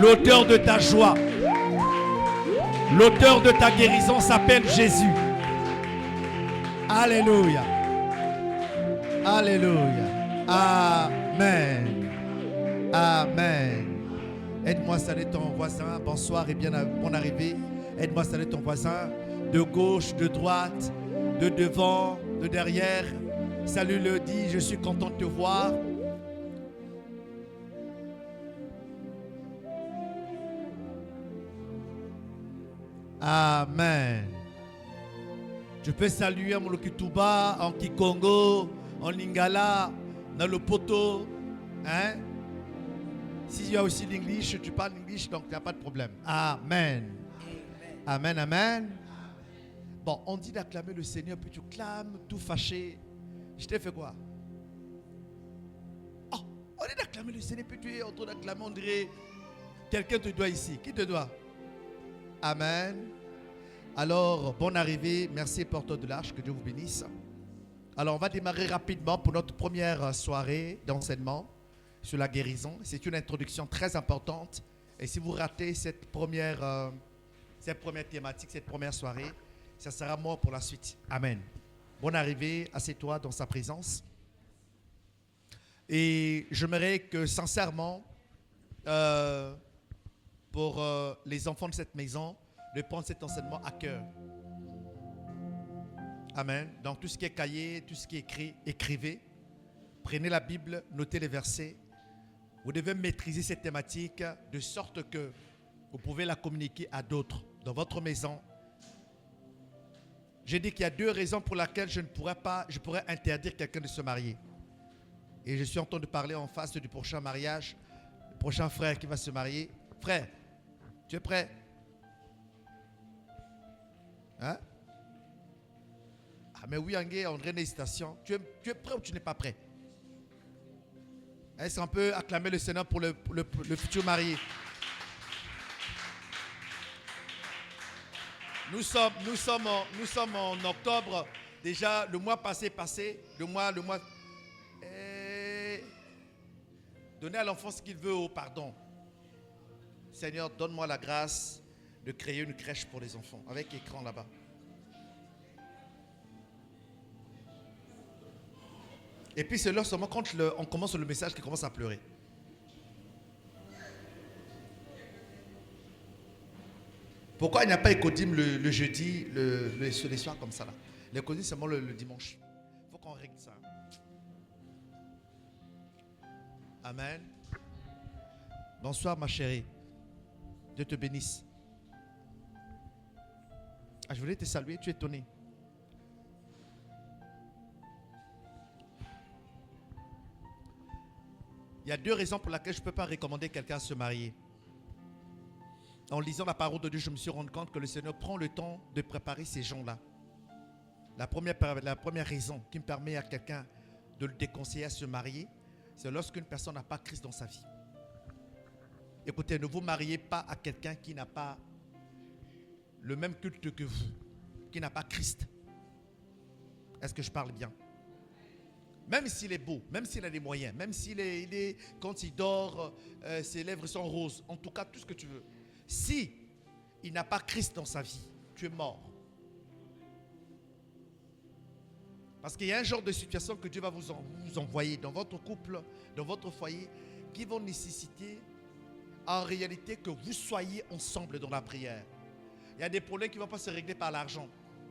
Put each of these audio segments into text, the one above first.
L'auteur de ta joie, l'auteur de ta guérison s'appelle Jésus. Alléluia. Alléluia. Amen. Amen. Aide-moi à saluer ton voisin. Bonsoir et bonne arrivée. Aide-moi à saluer ton voisin. De gauche, de droite, de devant, de derrière. Salue-le, dis, je suis content de te voir. Amen. Je peux saluer en Molokituba, en Kikongo, en Lingala, dans le poto. Hein? Si tu as aussi l'English, tu parles l'English, donc il n'y a pas de problème. Amen. Amen, amen. Bon, on dit d'acclamer le Seigneur, puis tu clames, tout fâché. Je t'ai fait quoi? Oh, on dit d'acclamer le Seigneur, puis tu es en train d'acclamer, on dirait quelqu'un te doit ici. Qui te doit? Amen. Alors, bonne arrivée. Merci, porteur de l'arche. Que Dieu vous bénisse. Alors, on va démarrer rapidement pour notre première soirée d'enseignement sur la guérison. C'est une introduction très importante. Et si vous ratez cette première thématique, cette première soirée, ça sera mort pour la suite. Amen. Bonne arrivée. Assieds-toi dans sa présence. Et j'aimerais que, sincèrement, pour les enfants de cette maison, de prendre cet enseignement à cœur. Amen. Dans tout ce qui est cahier, tout ce qui est écrit, écrivez. Prenez la Bible, notez les versets. Vous devez maîtriser cette thématique de sorte que vous pouvez la communiquer à d'autres dans votre maison. J'ai dit qu'il y a deux raisons pour lesquelles je pourrais interdire quelqu'un de se marier. Et je suis en train de parler en face du prochain mariage, le prochain frère qui va se marier. Frère, tu es prêt? Hein? Ah mais oui, Angé, on dirait une hésitation. Tu es prêt ou tu n'es pas prêt? Est-ce qu'on peut acclamer le Seigneur pour le futur marié? Nous sommes en octobre. Déjà, le mois passé. Le mois. Donnez à l'enfant ce qu'il veut au pardon. Seigneur, donne-moi la grâce de créer une crèche pour les enfants, avec écran là-bas. Et puis c'est là seulement quand on commence le message qu'il commence à pleurer. Pourquoi il n'y a pas écodime le jeudi, les soirs comme ça là? L'écodime seulement le dimanche. Il faut qu'on règle ça. Amen. Bonsoir ma chérie. Dieu te bénisse. Ah, je voulais te saluer, tu es étonné. Il y a deux raisons pour lesquelles je ne peux pas recommander quelqu'un à se marier. En lisant la parole de Dieu, je me suis rendu compte que le Seigneur prend le temps de préparer ces gens-là. La première raison qui me permet à quelqu'un de le déconseiller à se marier, c'est lorsqu'une personne n'a pas Christ dans sa vie. Écoutez, ne vous mariez pas à quelqu'un qui n'a pas le même culte que vous, qui n'a pas Christ. Est-ce que je parle bien? Même s'il est beau, même s'il a des moyens, même quand il dort, ses lèvres sont roses, en tout cas tout ce que tu veux. Si il n'a pas Christ dans sa vie, tu es mort. Parce qu'il y a un genre de situation que Dieu va vous envoyer dans votre couple, dans votre foyer, qui vont nécessiter en réalité que vous soyez ensemble dans la prière. Il y a des problèmes qui ne vont pas se régler par l'argent,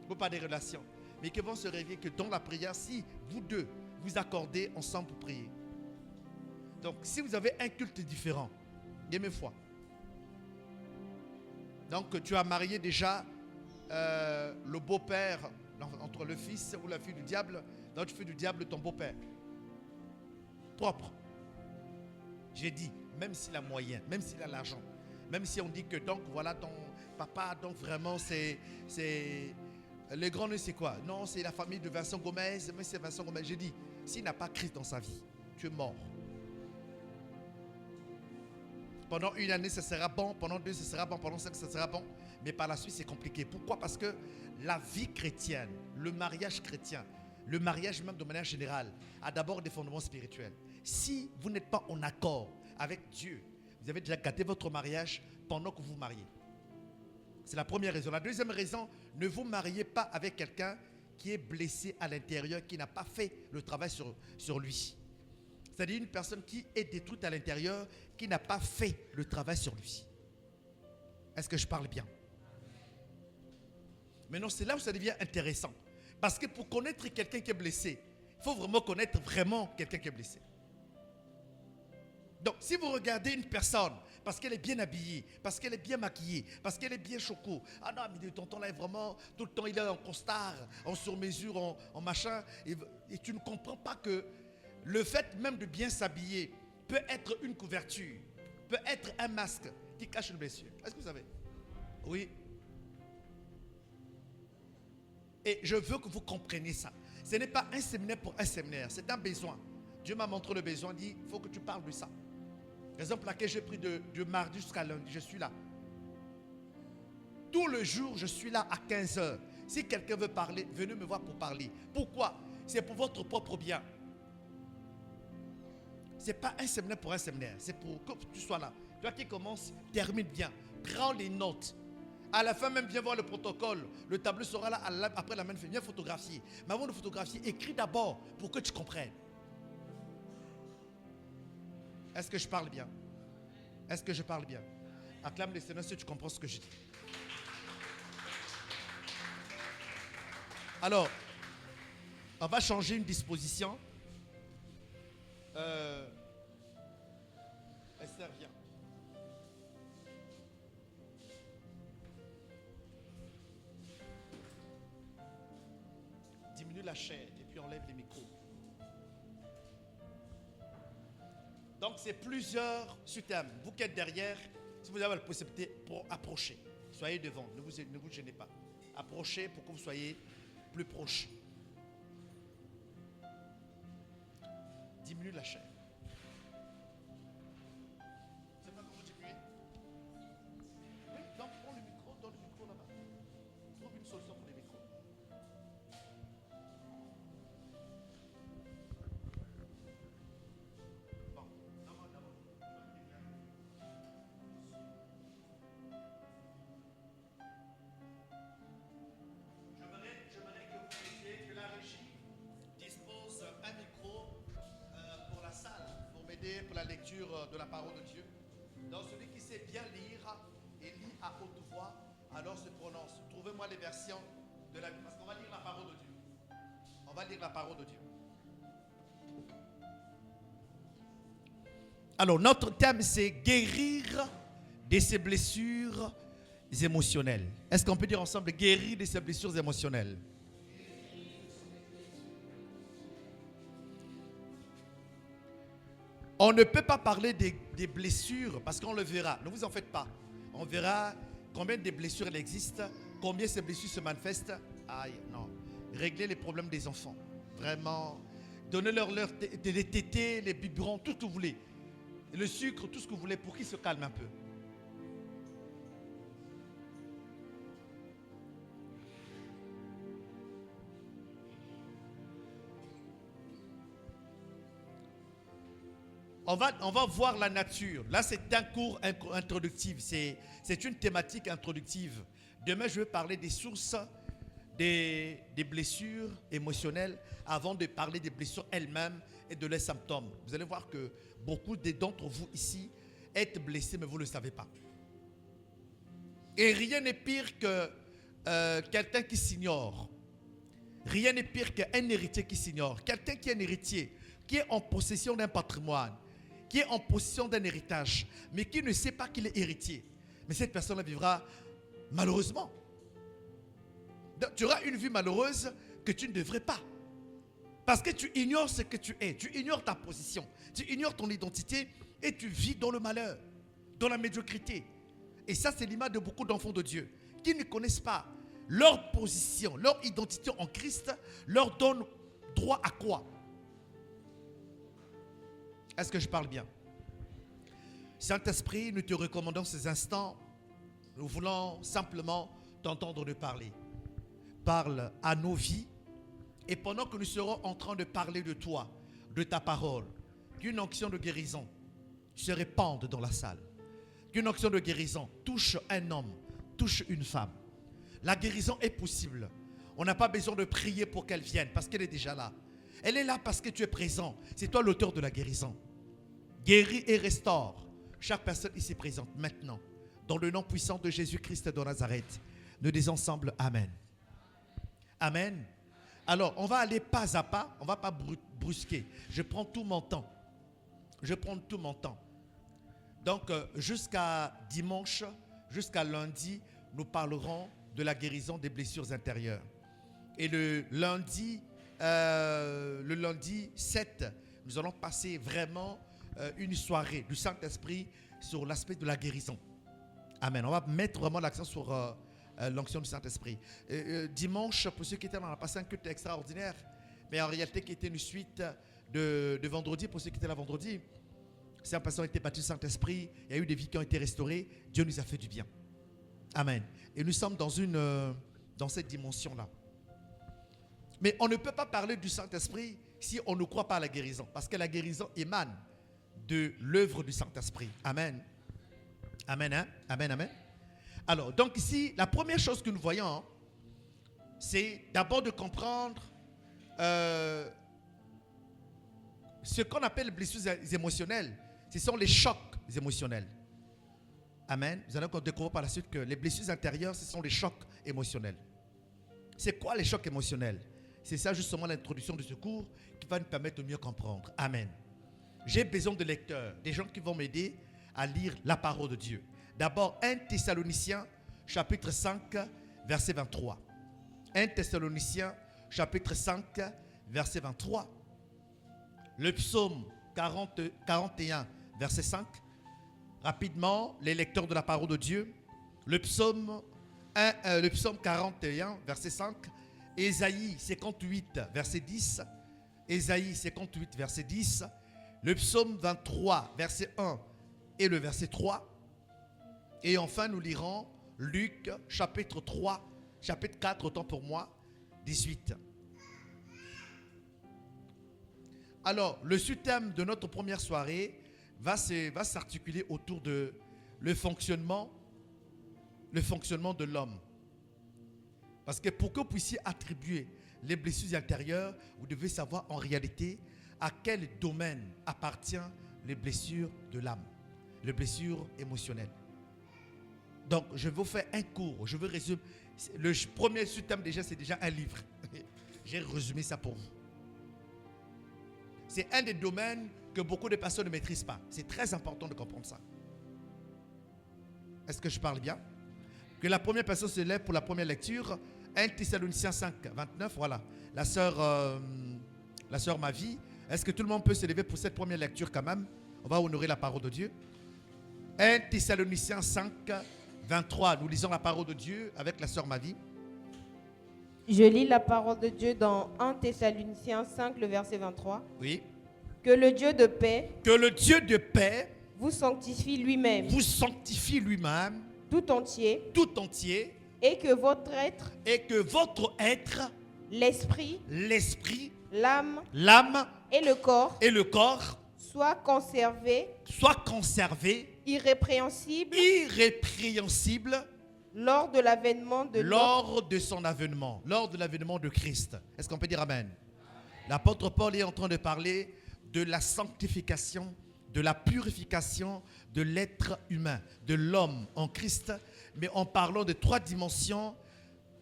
ou par des relations, mais qui vont se régler que dans la prière, si vous deux vous accordez ensemble pour prier. Donc, si vous avez un culte différent, aimez foi. Donc, tu as marié déjà le beau-père entre le fils ou la fille du diable. Donc, tu fais du diable ton beau-père. Propre. J'ai dit, même s'il a moyen, même s'il a l'argent, même si on dit que donc voilà ton papa, donc vraiment c'est le grand nœud, c'est quoi? Non, c'est la famille de Vincent Gomez, mais c'est Vincent Gomez. J'ai dit, s'il n'a pas Christ dans sa vie, tu es mort. Pendant une année, ça sera bon. Pendant 2, ça sera bon. Pendant 5, ça sera bon. Mais par la suite, c'est compliqué. Pourquoi? Parce que la vie chrétienne, le mariage chrétien, le mariage même de manière générale, a d'abord des fondements spirituels. Si vous n'êtes pas en accord avec Dieu, vous vous avez déjà gâté votre mariage pendant que vous vous mariez. C'est la première raison. La deuxième raison, ne vous mariez pas avec quelqu'un qui est blessé à l'intérieur, qui n'a pas fait le travail sur lui. C'est-à-dire une personne qui est détruite à l'intérieur, qui n'a pas fait le travail sur lui. Est-ce que je parle bien? Maintenant, c'est là où ça devient intéressant. Parce que pour connaître quelqu'un qui est blessé, il faut vraiment connaître vraiment quelqu'un qui est blessé. Donc, si vous regardez une personne, parce qu'elle est bien habillée, parce qu'elle est bien maquillée, parce qu'elle est bien choco, ah non, mais tonton là est vraiment, tout le temps il est en costard, en sur-mesure, en machin, et tu ne comprends pas que le fait même de bien s'habiller peut être une couverture, peut être un masque qui cache une blessure. Est-ce que vous savez? Oui. Et je veux que vous compreniez ça. Ce n'est pas un séminaire pour un séminaire, c'est un besoin. Dieu m'a montré le besoin, dit, il faut que tu parles de ça. Raison pour laquelle j'ai pris de mardi jusqu'à lundi, je suis là. Tout le jour, je suis là à 15h. Si quelqu'un veut parler, venez me voir pour parler. Pourquoi? C'est pour votre propre bien. Ce n'est pas un séminaire pour un séminaire, c'est pour que tu sois là. Toi qui commences, termine bien. Prends les notes. À la fin même, viens voir le protocole. Le tableau sera là après la même fin. Viens photographier. Mais avant de photographier, écris d'abord pour que tu comprennes. Est-ce que je parle bien? Est-ce que je parle bien? Acclame le Seigneur si tu comprends ce que je dis. Alors, on va changer une disposition. Esther, viens. Diminue la chair et puis enlève les micros. Donc, c'est plusieurs sous-thèmes. Vous qui êtes derrière, si vous avez la possibilité, pour approcher. Soyez devant, ne vous gênez pas. Approchez pour que vous soyez plus proche. Diminue la chair. C'est pas comment diminuer? Oui, donc prends le micro, donne le micro là-bas. Trouve une solution pour les micros. J'aimerais que vous mettiez, que la régie dispose un micro pour la salle, pour m'aider pour la lecture de la parole de Dieu. Donc celui qui sait bien lire et lit à haute voix, alors se prononce. Trouvez-moi les versions de la Bible, parce qu'on va lire la parole de Dieu. On va lire la parole de Dieu. Alors notre thème c'est guérir de ses blessures émotionnelles. Est-ce qu'on peut dire ensemble guérir de ses blessures émotionnelles? On ne peut pas parler des blessures parce qu'on le verra. Ne vous en faites pas. On verra combien de blessures il existe, combien ces blessures se manifestent. Aïe, non. Régler les problèmes des enfants. Vraiment. Donnez-leur les tétés, les biberons, tout ce que vous voulez. Le sucre, tout ce que vous voulez pour qu'ils se calment un peu. On va voir la nature. Là, c'est un cours introductif. C'est une thématique introductive. Demain, je vais parler des sources des blessures émotionnelles avant de parler des blessures elles-mêmes et de leurs symptômes. Vous allez voir que beaucoup d'entre vous ici êtes blessés, mais vous ne le savez pas. Et rien n'est pire que quelqu'un qui s'ignore. Rien n'est pire qu'un héritier qui s'ignore. Quelqu'un qui est un héritier, qui est en possession d'un patrimoine, qui est en possession d'un héritage, mais qui ne sait pas qu'il est héritier. Mais cette personne-là vivra malheureusement. Donc, tu auras une vie malheureuse que tu ne devrais pas. Parce que tu ignores ce que tu es, tu ignores ta position, tu ignores ton identité et tu vis dans le malheur, dans la médiocrité. Et ça, c'est l'image de beaucoup d'enfants de Dieu qui ne connaissent pas leur position, leur identité en Christ, leur donne droit à quoi? Est-ce que je parle bien? Saint-Esprit, nous te recommandons ces instants. Nous voulons simplement t'entendre de parler. Parle à nos vies. Et pendant que nous serons en train de parler de toi, de ta parole, qu'une onction de guérison se répande dans la salle. qu'une onction de guérison touche un homme, touche une femme. La guérison est possible. On n'a pas besoin de prier pour qu'elle vienne parce qu'elle est déjà là. Elle est là parce que tu es présent. C'est toi l'auteur de la guérison. Guéris et restaure chaque personne ici présente maintenant. Dans le nom puissant de Jésus-Christ de Nazareth. Nous disons ensemble Amen. Amen. Alors, on va aller pas à pas. On ne va pas brusquer. Je prends tout mon temps. Donc, jusqu'à dimanche, jusqu'à lundi, nous parlerons de la guérison des blessures intérieures. Et le lundi 7, nous allons passer vraiment une soirée du Saint-Esprit sur l'aspect de la guérison. Amen. On va mettre vraiment l'accent sur l'onction du Saint-Esprit. Dimanche, pour ceux qui étaient là, on a passé un culte extraordinaire, mais en réalité qui était une suite de vendredi, pour ceux qui étaient là vendredi. Certaines personnes ont été battues du Saint-Esprit, il y a eu des vies qui ont été restaurées, Dieu nous a fait du bien. Amen. Et nous sommes dans cette dimension-là. Mais on ne peut pas parler du Saint-Esprit si on ne croit pas à la guérison, parce que la guérison émane de l'œuvre du Saint-Esprit. Amen. Amen, hein? Amen, amen. Alors, donc ici, la première chose que nous voyons, c'est d'abord de comprendre ce qu'on appelle les blessures émotionnelles. Ce sont les chocs émotionnels. Amen. Vous allez encore découvrir par la suite que les blessures intérieures, ce sont les chocs émotionnels. C'est quoi les chocs émotionnels? C'est ça justement l'introduction de ce cours qui va nous permettre de mieux comprendre. Amen. J'ai besoin de lecteurs, des gens qui vont m'aider à lire la parole de Dieu. D'abord, 1 Thessaloniciens, chapitre 5, verset 23. 1 Thessaloniciens, chapitre 5, verset 23. Le psaume 41, verset 5. Rapidement, les lecteurs de la parole de Dieu. Le psaume 41, verset 5. Ésaïe 58, verset 10. Ésaïe 58, verset 10. Le psaume 23, verset 1 et le verset 3. Et enfin, nous lirons Luc, chapitre 3, chapitre 4, autant pour moi, 18. Alors, le sous-thème de notre première soirée va s'articuler autour de le fonctionnement de l'homme. Parce que pour que vous puissiez attribuer les blessures intérieures, vous devez savoir en réalité à quel domaine appartient les blessures de l'âme, les blessures émotionnelles. Donc, je vais vous faire un cours, je veux résumer. Le premier sous-thème déjà, c'est déjà un livre. J'ai résumé ça pour vous. C'est un des domaines que beaucoup de personnes ne maîtrisent pas. C'est très important de comprendre ça. Est-ce que je parle bien? Que la première personne se lève pour la première lecture. 1 Thessaloniciens 5, 29, voilà. La sœur Mavi. Est-ce que tout le monde peut se lever pour cette première lecture quand même? On va honorer la parole de Dieu. 1 Thessaloniciens 5, 23. Nous lisons la parole de Dieu avec la sœur Mavi. Je lis la parole de Dieu dans 1 Thessaloniciens 5, le verset 23. Oui. Que le Dieu de paix, vous sanctifie lui-même, tout entier, et que votre être, l'esprit, l'âme et le corps soient conservés, irrépréhensibles, lors de l'avènement de lors de l'avènement de Christ. Est-ce qu'on peut dire Amen? L'apôtre Paul est en train de parler de la sanctification, de la purification de l'être humain, de l'homme en Christ, mais en parlant de 3 dimensions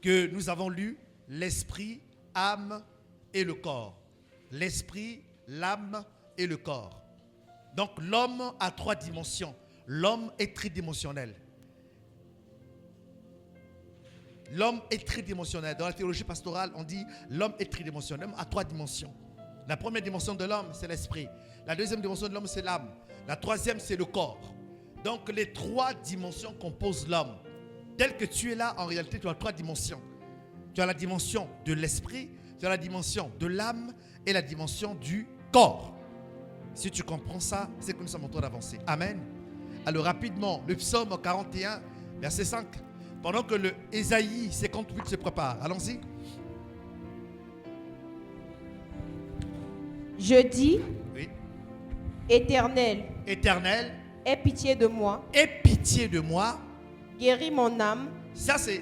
que nous avons lues: l'esprit, âme et le corps. L'esprit, l'âme et le corps. Donc l'homme a 3 dimensions. L'homme est tridimensionnel. L'homme est tridimensionnel. Dans la théologie pastorale, on dit l'homme est tridimensionnel, à 3 dimensions. La première dimension de l'homme, c'est l'esprit. La deuxième dimension de l'homme, c'est l'âme. La troisième, c'est le corps. Donc, les 3 dimensions composent l'homme. Tel que tu es là, en réalité, tu as 3 dimensions. Tu as la dimension de l'esprit, tu as la dimension de l'âme et la dimension du corps. Si tu comprends ça, c'est que nous sommes en train d'avancer. Amen. Alors, rapidement, le psaume 41, verset 5. Pendant que le Ésaïe 58 se prépare. Allons-y. Je dis, oui. Éternel, Aie pitié de moi. Aie pitié de moi. Guéris mon âme. Ça c'est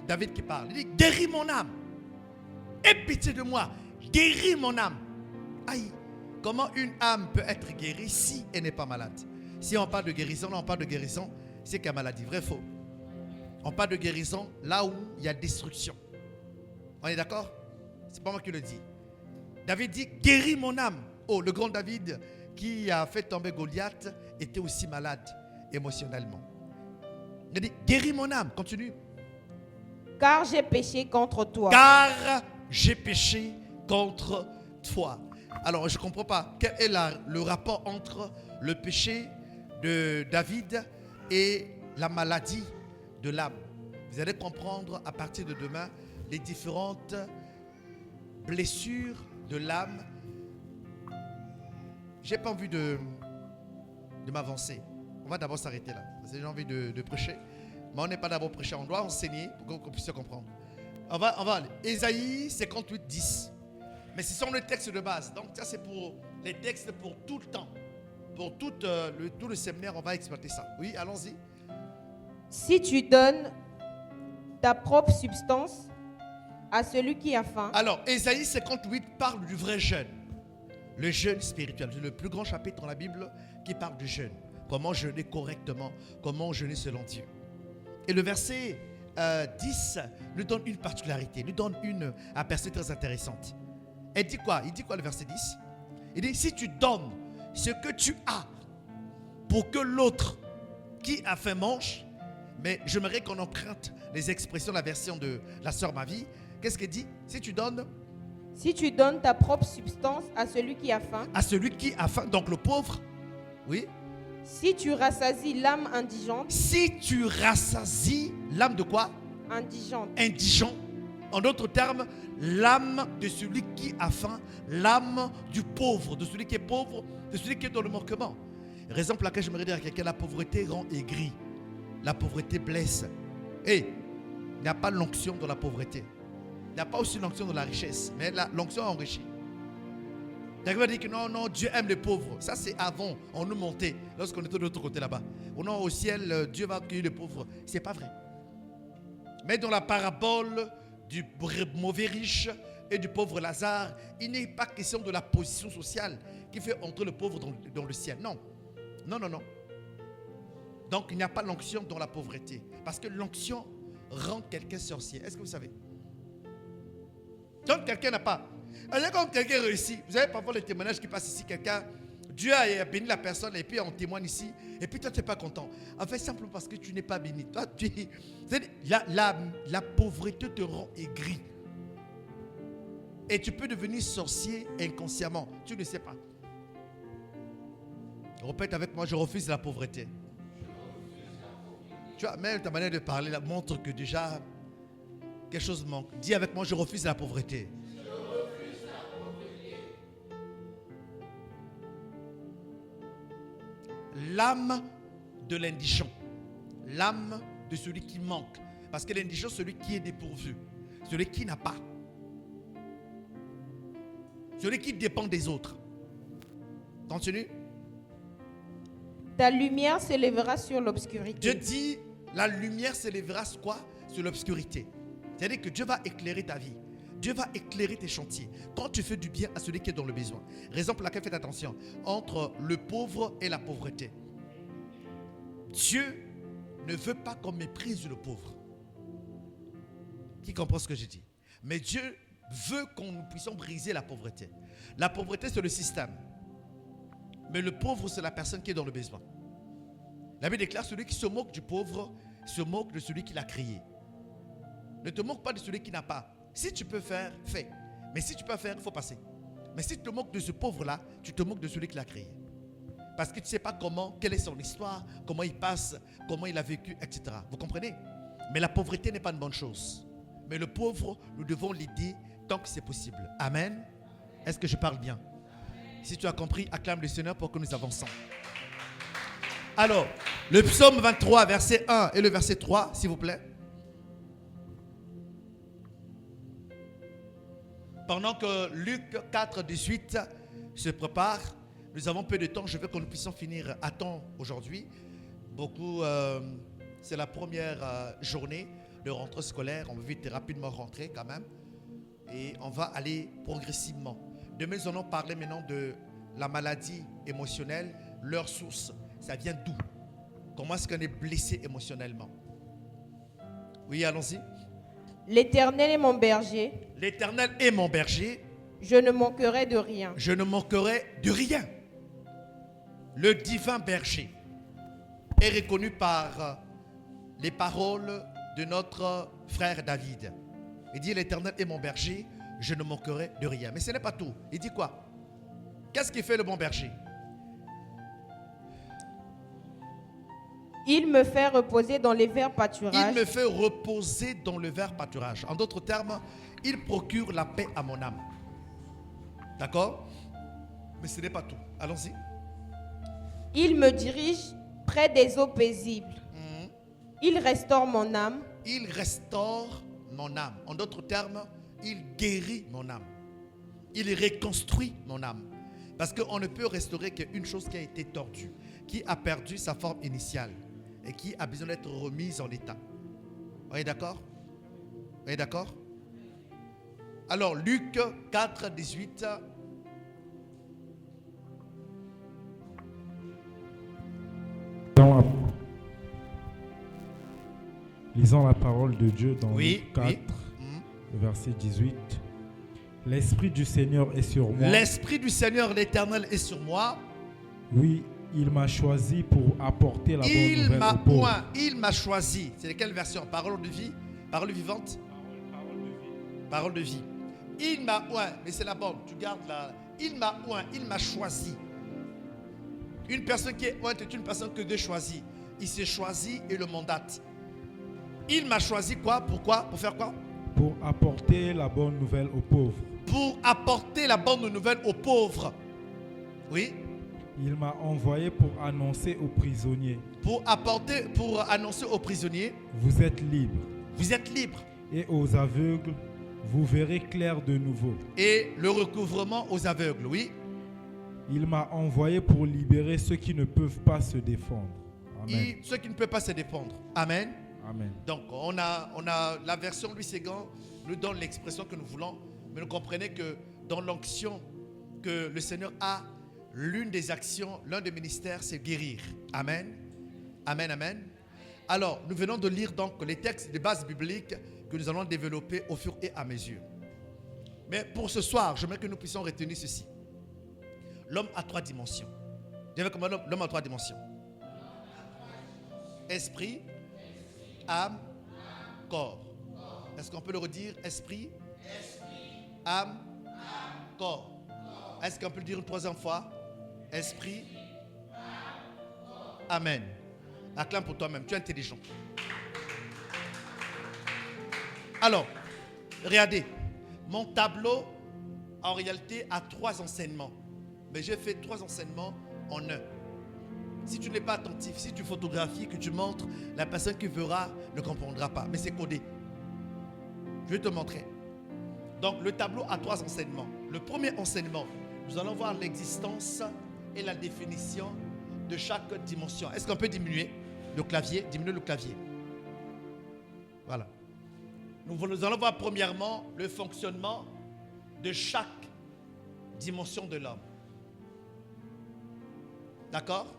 David qui parle. Il dit, guéris mon âme. Aie pitié de moi. Guéris mon âme. Aïe, comment une âme peut être guérie si elle n'est pas malade? Si on parle de guérison, là on parle de guérison, c'est qu'il y a maladie. Vrai, faux? On parle de guérison là où il y a destruction. On est d'accord? C'est pas moi qui le dis. David dit, guéris mon âme. Oh, le grand David qui a fait tomber Goliath était aussi malade émotionnellement. Il dit, guéris mon âme. Continue. Car j'ai péché contre toi. Car j'ai péché contre toi. Alors, je ne comprends pas. Quel est le rapport entre le péché de David et la maladie de l'âme? Vous allez comprendre à partir de demain les différentes blessures de l'âme. J'ai pas envie de m'avancer. On va d'abord s'arrêter là. Parce que j'ai envie de prêcher. Mais on n'est pas d'abord prêcher. On doit enseigner pour qu'on puisse comprendre. On va aller. Ésaïe 58, 10. Mais ce sont les textes de base. Donc ça c'est pour les textes pour tout le temps. Pour tout le séminaire, on va exploiter ça. Oui, allons-y. Si tu donnes ta propre substance à celui qui a faim. Alors, Ésaïe 58 parle du vrai jeûne. Le jeûne spirituel. C'est le plus grand chapitre dans la Bible qui parle du jeûne. Comment jeûner correctement. Comment jeûner selon Dieu. Et le verset 10 nous donne une particularité. Nous donne une aperçue très intéressante. Elle dit quoi? Il dit quoi le verset 10? Il dit, si tu donnes ce que tu as pour que l'autre qui a faim mange. Mais j'aimerais qu'on emprunte les expressions de la version de la sœur Mavi. Qu'est-ce qu'elle dit? Si tu donnes ta propre substance à celui qui a faim. À celui qui a faim, donc le pauvre. Oui. Si tu rassasies l'âme indigente. Si tu rassasies l'âme de quoi? Indigente. Indigent. En d'autres termes, l'âme de celui qui a faim, l'âme du pauvre, de celui qui est pauvre, de celui qui est dans le manquement. Raison pour laquelle j'aimerais dire à quelqu'un, la pauvreté rend aigri. La pauvreté blesse. Et il n'y a pas l'onction dans la pauvreté. Il n'y a pas aussi l'onction dans la richesse. Mais l'onction enrichit. Quelqu'un va dire que non, Dieu aime les pauvres. Ça c'est avant, on nous montait, lorsqu'on était de l'autre côté là-bas. Au ciel, Dieu va accueillir les pauvres. Ce n'est pas vrai. Mais dans la parabole du mauvais riche et du pauvre Lazare, il n'est pas question de la position sociale qui fait entrer le pauvre dans le ciel. Non. Donc il n'y a pas l'onction dans la pauvreté. Parce que l'onction rend quelqu'un sorcier. Est-ce que vous savez? Donc quelqu'un n'a pas. Alors quand quelqu'un réussit, vous avez parfois les témoignages qui passent ici, quelqu'un, Dieu a béni la personne et puis on témoigne ici, et puis toi tu n'es pas content. En fait, simplement parce que tu n'es pas béni. Toi, la pauvreté te rend aigri. Et tu peux devenir sorcier inconsciemment. Tu ne sais pas. Répète avec moi, je refuse la pauvreté. Tu vois, même ta manière de parler là, montre que déjà quelque chose manque. Dis avec moi, je refuse la pauvreté. L'âme de l'indigent, l'âme de celui qui manque. Parce que l'indigent, celui qui est dépourvu, celui qui n'a pas, celui qui dépend des autres. Continue. Ta lumière s'élèvera sur l'obscurité. Dieu dit, la lumière s'élèvera sur quoi? Sur l'obscurité. C'est-à-dire que Dieu va éclairer ta vie. Dieu va éclairer tes chantiers. Quand tu fais du bien à celui qui est dans le besoin. Raison pour laquelle faites attention. Entre le pauvre et la pauvreté. Dieu ne veut pas qu'on méprise le pauvre. Qui comprend ce que je dis? Mais Dieu veut qu'on nous puissions briser la pauvreté. La pauvreté, c'est le système. Mais le pauvre, c'est la personne qui est dans le besoin. La Bible déclare, celui qui se moque du pauvre se moque de celui qui l'a créé. Ne te moque pas de celui qui n'a pas. Si tu peux faire, fais. Mais si tu peux faire, il faut passer. Mais si tu te moques de ce pauvre-là, tu te moques de celui qui l'a créé. Parce que tu ne sais pas comment, quelle est son histoire, comment il passe, comment il a vécu, etc. Vous comprenez? Mais la pauvreté n'est pas une bonne chose. Mais le pauvre, nous devons l'aider tant que c'est possible. Amen. Est-ce que je parle bien? Si tu as compris, acclame le Seigneur pour que nous avancions. Alors, le psaume 23, verset 1 et le verset 3, s'il vous plaît. Pendant que Luc 4, 18 se prépare, Nous avons peu de temps. Je veux que nous puissions finir à temps aujourd'hui. Beaucoup, c'est la première journée de rentrée scolaire. On va vite rapidement rentrer quand même. Et on va aller progressivement. Demain, nous allons parler maintenant de la maladie émotionnelle, leur source. Ça vient d'où? Comment est-ce qu'on est blessé émotionnellement? Oui, allons-y. L'Éternel est mon berger. L'Éternel est mon berger. Je ne manquerai de rien. Je ne manquerai de rien. Le divin berger est reconnu par les paroles de notre frère David. Il dit: l'Éternel est mon berger, je ne manquerai de rien. Mais ce n'est pas tout. Il dit quoi? Qu'est-ce qui fait le bon berger? Il me fait reposer dans les verts pâturages. Il me fait reposer dans le vert pâturage. En d'autres termes, il procure la paix à mon âme. D'accord? Mais ce n'est pas tout. Allons-y. Il me dirige près des eaux paisibles. Il restaure mon âme. Il restaure mon âme. En d'autres termes, il guérit mon âme. Il reconstruit mon âme. Parce qu'on ne peut restaurer qu'une chose qui a été tordue, qui a perdu sa forme initiale et qui a besoin d'être remise en état. Vous êtes d'accord? Vous êtes d'accord? Alors, Luc 4, 18. Lisons la parole de Dieu dans Luc 4, oui. verset 18. L'Esprit du Seigneur est sur moi. L'Esprit du Seigneur, l'Éternel, est sur moi. Oui, il m'a choisi pour apporter la bonne nouvelle aux pauvres. Il m'a choisi. C'est quelle version? Parole de vie? Parole vivante? Parole de vie. Il m'a oint, mais c'est la bonne. Tu gardes là. Il m'a oint, il m'a choisi. Une personne qui est ointe est une personne que Dieu choisit. Il s'est choisi et le mandate. Il m'a choisi quoi? Pourquoi? Pour faire quoi? Pour apporter la bonne nouvelle aux pauvres. Pour apporter la bonne nouvelle aux pauvres. Oui. Il m'a envoyé pour annoncer aux prisonniers. Pour annoncer aux prisonniers. Vous êtes libres. Vous êtes libres. Et aux aveugles, vous verrez clair de nouveau. Et le recouvrement aux aveugles, oui. Il m'a envoyé pour libérer ceux qui ne peuvent pas se défendre. Amen. Ceux qui ne peuvent pas se défendre. Amen. Amen. Donc, on a la version Louis Séguin nous donne l'expression que nous voulons, mais nous comprenez que dans l'onction que le Seigneur a, l'une des actions, l'un des ministères, c'est guérir. Amen. Amen, amen. Alors, nous venons de lire donc les textes de base biblique que nous allons développer au fur et à mesure. Mais pour ce soir, j'aimerais que nous puissions retenir ceci. L'homme a 3 dimensions. Dites comment l'homme a 3 dimensions. Esprit, âme, corps. Est-ce qu'on peut le redire? Esprit, âme, corps. Est-ce qu'on peut le dire une 3e fois? Esprit, amen. Acclame pour toi-même, tu es intelligent. Alors, regardez, mon tableau en réalité a 3 enseignements. Mais j'ai fait 3 enseignements en un. Si tu n'es pas attentif, si tu photographies, que tu montres, la personne qui verra ne comprendra pas. Mais c'est codé. Je vais te montrer. Donc le tableau a 3 enseignements. Le premier enseignement, nous allons voir l'existence et la définition de chaque dimension. Est-ce qu'on peut diminuer le clavier? Diminuer le clavier. Voilà. Nous allons voir premièrement le fonctionnement de chaque dimension de l'homme. D'accord?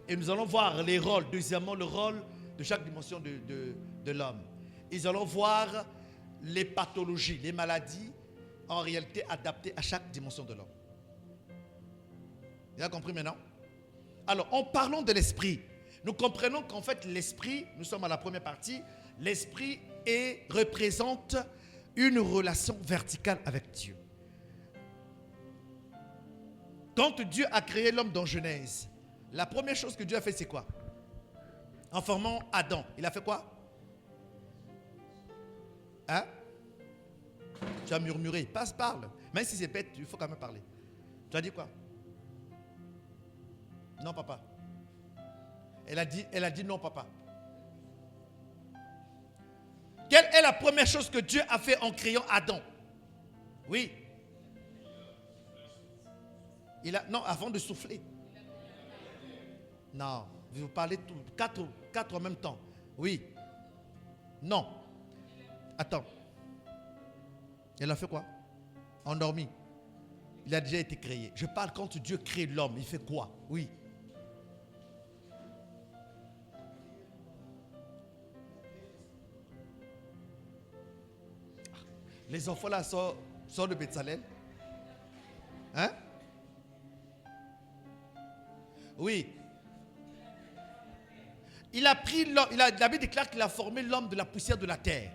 Et nous allons voir les rôles. Deuxièmement, le rôle de chaque dimension de l'homme. Nous allons voir les pathologies, les maladies, en réalité adaptées à chaque dimension de l'homme. Vous avez compris maintenant? Alors, en parlant de l'esprit, nous comprenons qu'en fait, l'esprit, nous sommes à la première partie, l'esprit représente une relation verticale avec Dieu. Quand Dieu a créé l'homme dans Genèse, la première chose que Dieu a fait, c'est quoi? En formant Adam, il a fait quoi? Hein? Tu as murmuré. Parle. Même si c'est bête, il faut quand même parler. Tu as dit quoi? Non, papa. Elle a dit non, papa. Quelle est la première chose que Dieu a fait en créant Adam? Oui. Non, avant de souffler. Non, vous parlez quatre en même temps. Oui. Non. Attends. Il a fait quoi? Endormi. Il a déjà été créé. Je parle quand Dieu crée l'homme. Il fait quoi? Oui. Les enfants là sortent de Bethsalem. Hein? Oui. Il a pris l'homme. La Bible déclare qu'il a formé l'homme de la poussière de la terre.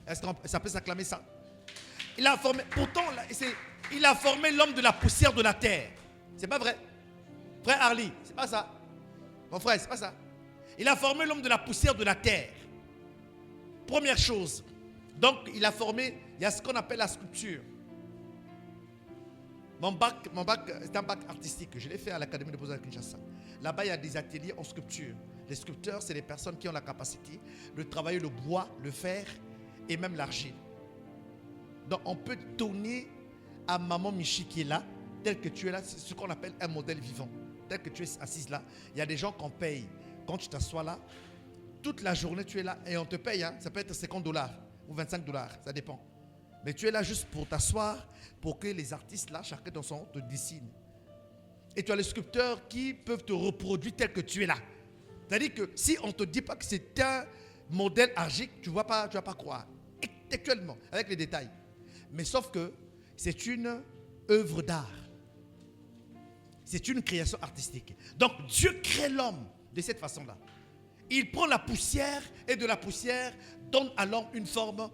Est-ce que ça peut s'acclamer ça? Il a formé. Pourtant, il a formé l'homme de la poussière de la terre. C'est pas vrai? Frère Harley, c'est pas ça. Mon frère, c'est pas ça. Il a formé l'homme de la poussière de la terre. Première chose. Donc, il a formé, il y a ce qu'on appelle la sculpture. Mon bac c'est un bac artistique. Je l'ai fait à l'Académie de Beaux-Arts de Kinshasa. Là-bas, il y a des ateliers en sculpture. Les sculpteurs, c'est les personnes qui ont la capacité de travailler le bois, le fer et même l'argile. Donc, on peut donner à Maman Michi qui est là, tel que tu es là, c'est ce qu'on appelle un modèle vivant. Tel que tu es assise là. Il y a des gens qu'on paye. Quand tu t'assois là, toute la journée, tu es là et on te paye. Hein. Ça peut être $50 ou $25, ça dépend. Mais tu es là juste pour t'asseoir, pour que les artistes là, chacun dans son te dessinent. Et tu as les sculpteurs qui peuvent te reproduire tel que tu es là. C'est-à-dire que si on ne te dit pas que c'est un modèle argique, tu ne vas pas croire. Actuellement, avec les détails. Mais sauf que c'est une œuvre d'art. C'est une création artistique. Donc Dieu crée l'homme de cette façon-là. Il prend la poussière et de la poussière donne à l'homme une forme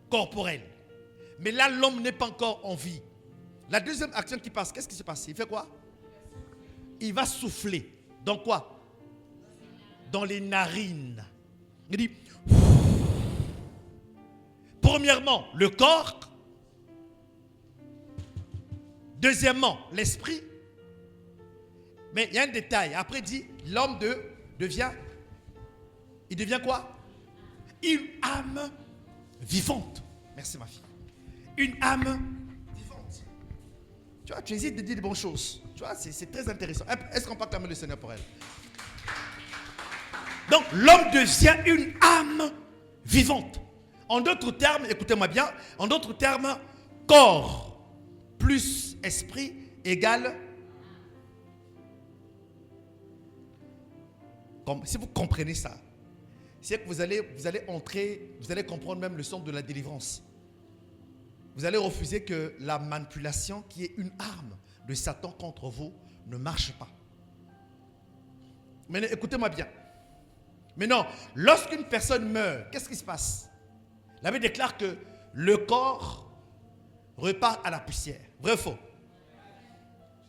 corporelle. Mais là, l'homme n'est pas encore en vie. La deuxième action qui passe, qu'est-ce qui se passe? Il fait quoi? Il va souffler. Dans quoi? Dans les narines. Il dit, premièrement, le corps. Deuxièmement, l'esprit. Mais il y a un détail. Après, il dit, l'homme devient, il devient quoi? Une âme vivante. Merci ma fille. Une âme vivante. Tu vois, tu hésites de dire de bonnes choses. Tu vois, c'est très intéressant. Est-ce qu'on peut acclamer le Seigneur pour elle? Donc, l'homme devient une âme vivante. En d'autres termes, écoutez-moi bien, en d'autres termes, corps plus esprit égale. Si vous comprenez ça, c'est que vous allez entrer, vous allez comprendre même le sens de la délivrance. Vous allez refuser que la manipulation, qui est une arme de Satan contre vous, ne marche pas. Mais écoutez-moi bien. Maintenant, lorsqu'une personne meurt, qu'est-ce qui se passe? La Bible déclare que le corps repart à la poussière. Vrai ou faux?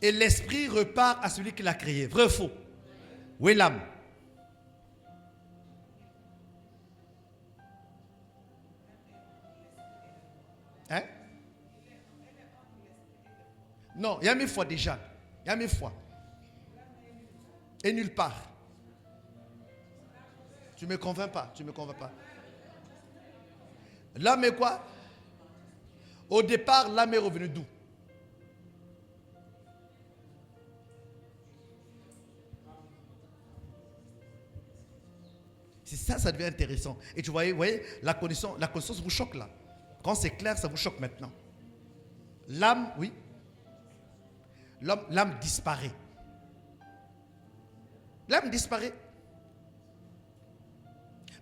Et l'esprit repart à celui qui l'a créé. Vrai ou faux? Où est l'âme? Hein? Non, il y a 1000 fois déjà. Il y a 1000 fois. Et nulle part. Tu ne me convaincs pas. Tu ne me convaincs pas. L'âme est quoi? Au départ, l'âme est revenue d'où? C'est ça, ça devient intéressant. Et tu voyez, la connaissance vous choque là. Quand c'est clair, ça vous choque maintenant. L'âme, oui. L'âme disparaît. L'âme disparaît.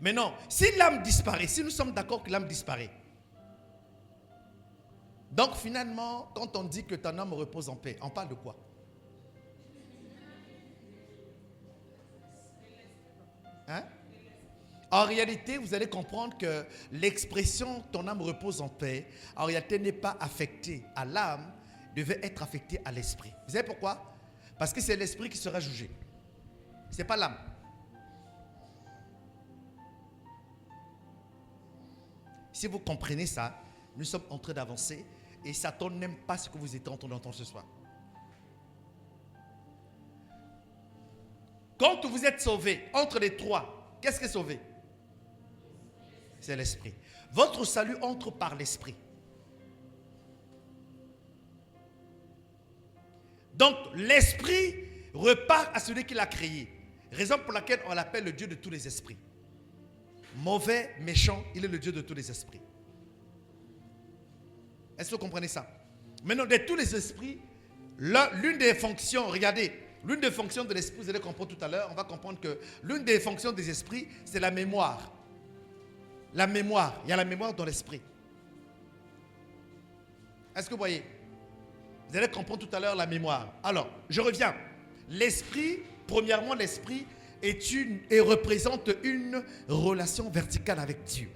Mais non, si l'âme disparaît, si nous sommes d'accord que l'âme disparaît, donc finalement, quand on dit que ton âme repose en paix, on parle de quoi? Hein? En réalité, vous allez comprendre que l'expression ton âme repose en paix, en réalité n'est pas affectée à l'âme, devait être affectée à l'esprit. Vous savez pourquoi? Parce que c'est l'esprit qui sera jugé. Ce n'est pas l'âme. Si vous comprenez ça, nous sommes en train d'avancer et Satan n'aime pas ce que vous êtes en train d'entendre ce soir. Quand vous êtes sauvé, entre les trois, qu'est-ce qui est sauvé? C'est l'esprit. Votre salut entre par l'esprit. Donc, l'esprit repart à celui qui l'a créé. Raison pour laquelle on l'appelle le Dieu de tous les esprits. Mauvais, méchant, il est le Dieu de tous les esprits. Est-ce que vous comprenez ça? Maintenant, de tous les esprits, l'une des fonctions, regardez, l'une des fonctions de l'esprit, vous allez comprendre tout à l'heure, on va comprendre que l'une des fonctions des esprits, c'est la mémoire. La mémoire, il y a la mémoire dans l'esprit. Est-ce que vous voyez? Vous allez comprendre tout à l'heure la mémoire. Alors, je reviens. L'esprit, premièrement, l'esprit représente une relation verticale avec Dieu.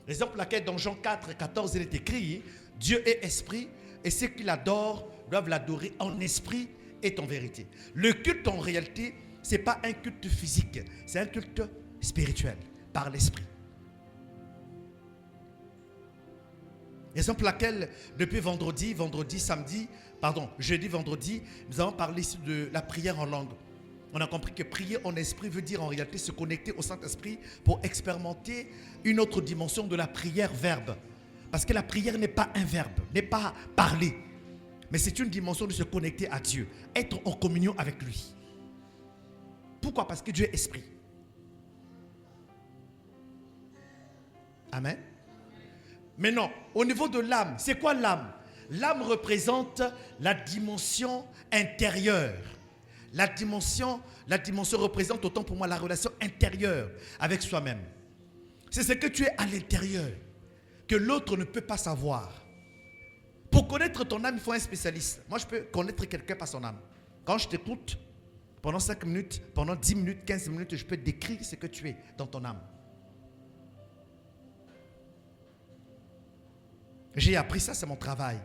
Raison pour laquelle dans Jean 4, 14, il est écrit, Dieu est esprit et ceux qui l'adorent doivent l'adorer en esprit et en vérité. Le culte en réalité, ce n'est pas un culte physique, c'est un culte spirituel, par l'esprit. Raison pour laquelle, depuis jeudi, vendredi, nous avons parlé ici de la prière en langue. On a compris que prier en esprit veut dire en réalité se connecter au Saint-Esprit pour expérimenter une autre dimension de la prière verbe. Parce que la prière n'est pas un verbe, n'est pas parler. Mais c'est une dimension de se connecter à Dieu, être en communion avec lui. Pourquoi? Parce que Dieu est esprit. Amen. Maintenant, au niveau de l'âme, c'est quoi l'âme? L'âme représente la dimension intérieure. La dimension représente autant pour moi la relation intérieure avec soi-même. C'est ce que tu es à l'intérieur, que l'autre ne peut pas savoir. Pour connaître ton âme, il faut un spécialiste. Moi, je peux connaître quelqu'un par son âme. Quand je t'écoute, pendant 5 minutes, pendant 10 minutes, 15 minutes, je peux décrire ce que tu es dans ton âme. J'ai appris ça, c'est mon travail.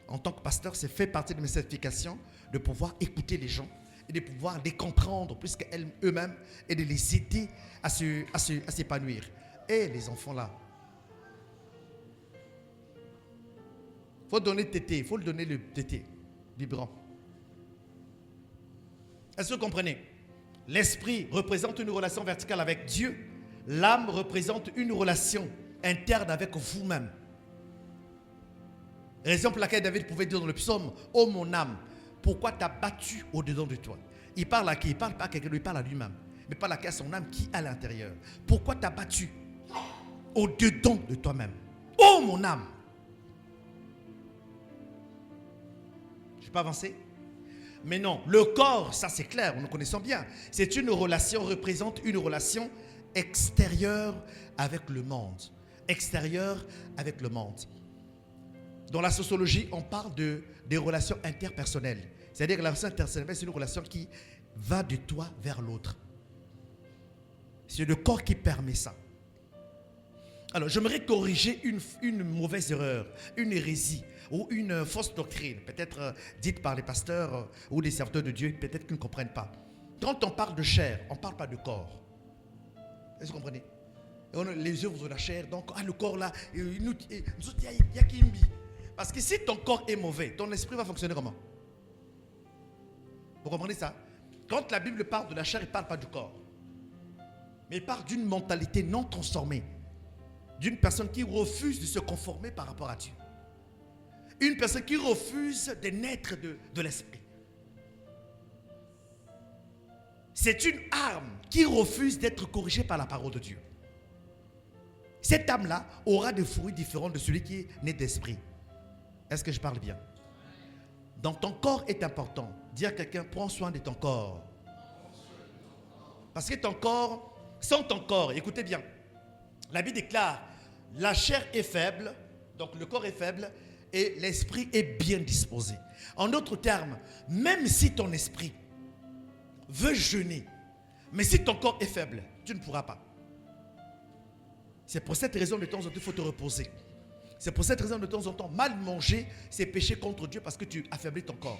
En tant que pasteur, c'est fait partie de mes certifications de pouvoir écouter les gens et de pouvoir les comprendre plus qu'eux-mêmes et de les aider à s'épanouir. Et les enfants là, il faut donner tété, il faut le donner le tété, vibrant. Est-ce que vous comprenez? L'esprit représente une relation verticale avec Dieu. L'âme représente une relation interne avec vous-même. Raison pour laquelle David pouvait dire dans le psaume, « Oh mon âme, pourquoi t'as battu au-dedans de toi ?» Il parle à qui? Il parle pas à quelqu'un, il parle à lui-même. Mais pas à son âme qui est à l'intérieur. Pourquoi t'as battu au-dedans de toi-même? Oh mon âme! Je ne vais pas avancer? Mais non, le corps, ça c'est clair, nous connaissons bien. C'est une relation, représente une relation extérieure avec le monde. Extérieure avec le monde. Dans la sociologie, on parle des relations interpersonnelles. C'est-à-dire que la relation interpersonnelle, c'est une relation qui va de toi vers l'autre. C'est le corps qui permet ça. Alors, j'aimerais corriger une mauvaise erreur, une hérésie ou une fausse doctrine, peut-être dite par les pasteurs ou les serviteurs de Dieu, peut-être qu'ils ne comprennent pas. Quand on parle de chair, on ne parle pas de corps. Est-ce que vous comprenez? Les œuvres de la chair, donc, le corps là, il y a Kimbi. Parce que si ton corps est mauvais, ton esprit va fonctionner comment? Vous comprenez ça? Quand la Bible parle de la chair, il ne parle pas du corps. Mais il parle d'une mentalité non transformée. D'une personne qui refuse de se conformer par rapport à Dieu. Une personne qui refuse de naître de l'esprit. C'est une âme qui refuse d'être corrigée par la parole de Dieu. Cette âme-là aura des fruits différents de celui qui est né d'esprit. Est-ce que je parle bien? Donc ton corps est important. Dire à quelqu'un, prends soin de ton corps. Parce que ton corps, sans ton corps, écoutez bien, la Bible déclare, la chair est faible, donc le corps est faible, et l'esprit est bien disposé. En d'autres termes, même si ton esprit veut jeûner, mais si ton corps est faible, tu ne pourras pas. C'est pour cette raison de temps en temps, il faut te reposer. C'est pour cette raison de temps en temps, mal manger, c'est pécher contre Dieu parce que tu affaiblis ton corps.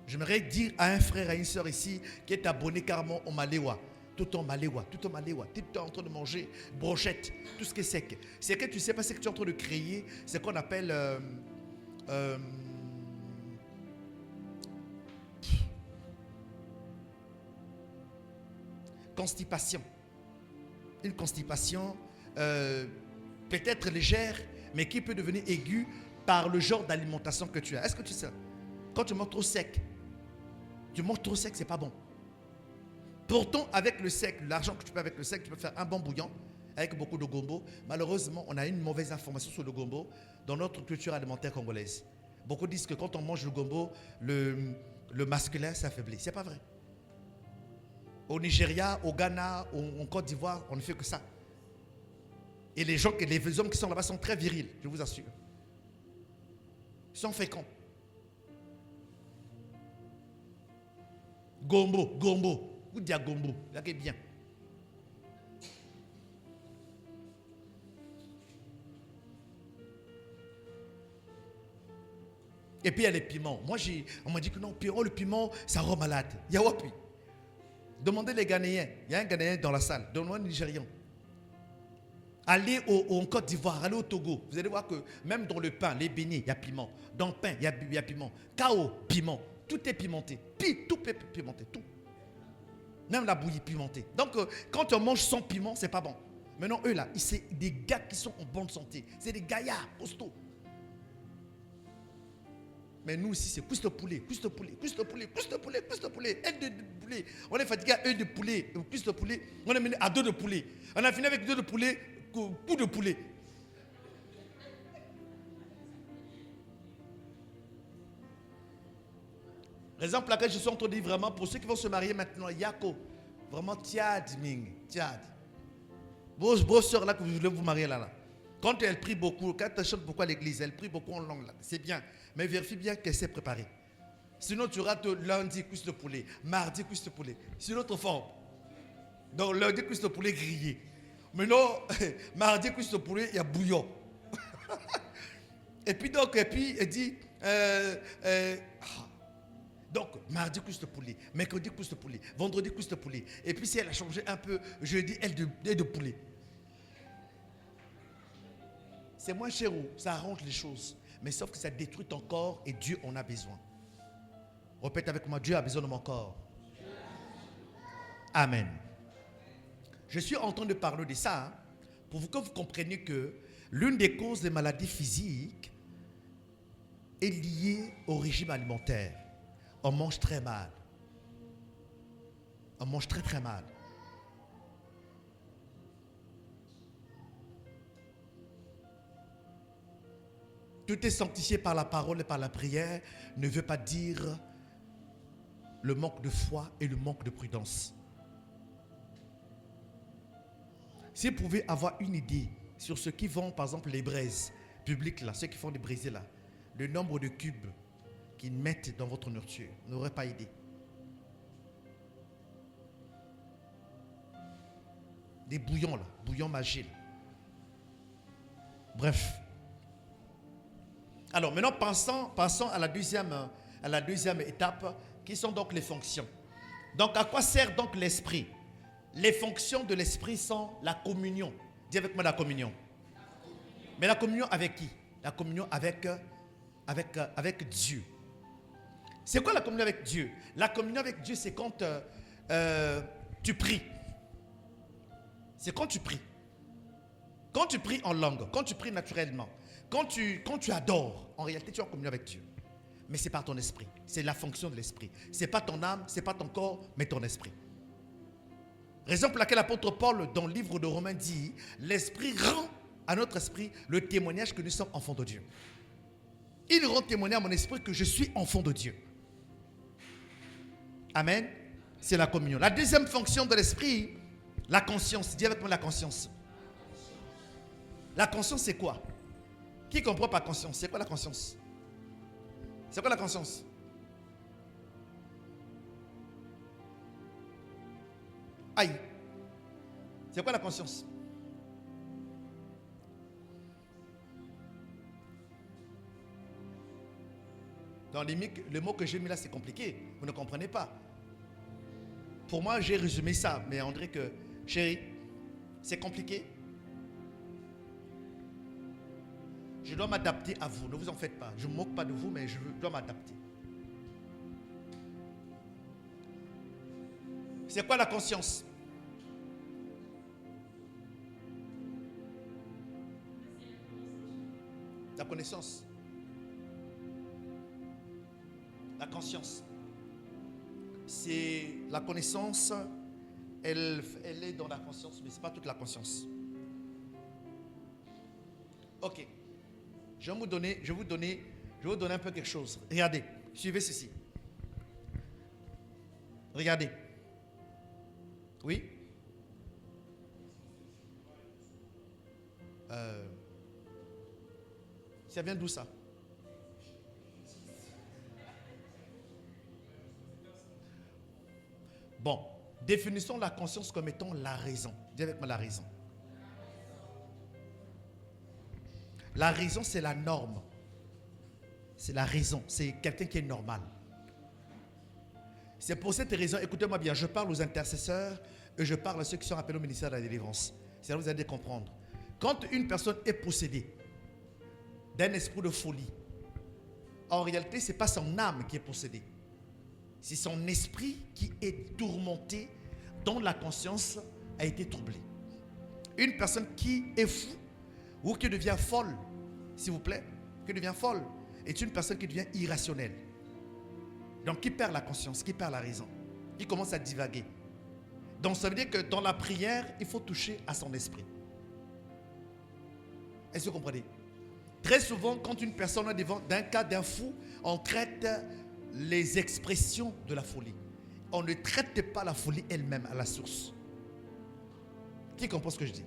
J'aimerais dire à un frère, à une soeur ici, qui est abonné carrément au Maléwa, tout en Maléwa, tu es en train de manger brochette, tout ce qui est sec. C'est que tu ne sais pas ce que tu es en train de créer, c'est ce qu'on appelle constipation. Une constipation peut-être légère, mais qui peut devenir aiguë par le genre d'alimentation que tu as. Est-ce que tu sais? Quand tu manges trop sec, c'est pas bon. Pourtant, avec le sec, l'argent que tu peux avec le sec, tu peux faire un bon bouillon avec beaucoup de gombo. Malheureusement, on a une mauvaise information sur le gombo dans notre culture alimentaire congolaise. Beaucoup disent que quand on mange le gombo, le masculin s'affaiblit. C'est pas vrai. Au Nigeria, au Ghana, en Côte d'Ivoire, on ne fait que ça. Et les hommes qui sont là-bas sont très virils, je vous assure. Ils sont féconds. Gombo. Vous dites gombo, là qui est bien. Et puis il y a les piments. Moi, on m'a dit que non, le piment, ça rend malade. Il y a Wapi. Demandez les Ghanéens. Il y a un Ghanéen dans la salle. Donnez-moi un Nigérian. Allez en Côte d'Ivoire, allez au Togo. Vous allez voir que même dans le pain, les beignets, il y a piment. Dans le pain, il y a piment. Kao, piment. Tout est pimenté. Tout est pimenté. Tout. Même la bouillie pimentée. Donc, quand on mange sans piment, c'est pas bon. Maintenant, eux là, c'est des gars qui sont en bonne santé. C'est des gaillards, costauds. Mais nous ici, c'est cuisse de poulet. Aide de poulet. On est fatigué à œil de poulet, cuisse de poulet. On est mené à dos de poulet. On a fini avec dos de poulet, coup de poulet. Raison pour laquelle je suis en train de dire vraiment, pour ceux qui vont se marier maintenant, Yako, vraiment tiad. Vos soeurs là que vous voulez vous marier là. Quand elle prie beaucoup, quand elle chante beaucoup à l'église, elle prie beaucoup en langue là. C'est bien. Mais vérifie bien qu'elle s'est préparée. Sinon, tu rates lundi, cuisse de poulet. Mardi, cuisse de poulet. C'est l'autre forme. Donc, lundi, cuisse de poulet grillé. Maintenant, mardi, cuisse de poulet, il y a bouillon. Et puis, elle dit... donc, mardi, cuisse de poulet. Mercredi, cuisse de poulet. Vendredi, cuisse de poulet. Et puis, si elle a changé un peu, jeudi, elle de poulet. C'est moins cher, ça arrange les choses. Mais sauf que ça détruit ton corps et Dieu en a besoin. Répète avec moi, Dieu a besoin de mon corps. Amen. Je suis en train de parler de ça pour que vous compreniez que l'une des causes des maladies physiques est liée au régime alimentaire. On mange très mal. On mange très très mal. Tout est sanctifié par la parole et par la prière ne veut pas dire le manque de foi et le manque de prudence. Si vous pouvez avoir une idée sur ceux qui vendent par exemple les braises publiques là, ceux qui font des braisés là, le nombre de cubes qu'ils mettent dans votre nourriture, vous n'aurez pas idée. Des bouillons là, bouillons magiques. Bref. Alors maintenant, passons à la deuxième étape, qui sont donc les fonctions. Donc à quoi sert donc l'esprit? Les fonctions de l'esprit sont la communion. Dis avec moi la communion. Mais la communion avec qui? La communion avec Dieu. C'est quoi la communion avec Dieu? La communion avec Dieu, c'est quand tu pries. C'est quand tu pries. Quand tu pries en langue, quand tu pries naturellement. Quand tu adores, en réalité, tu es en communion avec Dieu. Mais c'est par ton esprit. C'est la fonction de l'esprit. Ce n'est pas ton âme, ce n'est pas ton corps, mais ton esprit. Raison pour laquelle l'apôtre Paul, dans le livre de Romains, dit « L'esprit rend à notre esprit le témoignage que nous sommes enfants de Dieu. » Il rend témoignage à mon esprit que je suis enfant de Dieu. Amen. C'est la communion. La deuxième fonction de l'esprit, la conscience. Dis avec moi la conscience. La conscience, c'est quoi? Qui comprend par conscience? C'est quoi la conscience? C'est quoi la conscience? Aïe. C'est quoi la conscience? Dans le mot que j'ai mis là, c'est compliqué. Vous ne comprenez pas. Pour moi, j'ai résumé ça. Mais on dirait que, chérie, c'est compliqué. Je dois m'adapter à vous. Ne vous en faites pas. Je ne me moque pas de vous, mais je dois m'adapter. C'est quoi la conscience? La connaissance. conscience. C'est la connaissance, elle est dans la conscience, mais ce n'est pas toute la conscience. Ok. Je vais vous donner un peu quelque chose. Regardez, suivez ceci. Regardez. Oui? Ça vient d'où ça? Bon, définissons la conscience comme étant la raison. Dis avec moi la raison. La raison, c'est la norme. C'est la raison. C'est quelqu'un qui est normal. C'est pour cette raison, écoutez-moi bien, je parle aux intercesseurs et je parle à ceux qui sont appelés au ministère de la délivrance. C'est là que vous allez comprendre. Quand une personne est possédée d'un esprit de folie, en réalité, ce n'est pas son âme qui est possédée. C'est son esprit qui est tourmenté, dont la conscience a été troublée. Une personne qui est fou ou qui devient folle, s'il vous plaît, qui devient folle, est une personne qui devient irrationnelle. Donc qui perd la conscience, qui perd la raison, qui commence à divaguer. Donc ça veut dire que dans la prière, il faut toucher à son esprit. Est-ce que vous comprenez? Très souvent, quand une personne est devant d'un cas d'un fou, on traite les expressions de la folie. On ne traite pas la folie elle-même à la source. Qui comprend ce que je dis?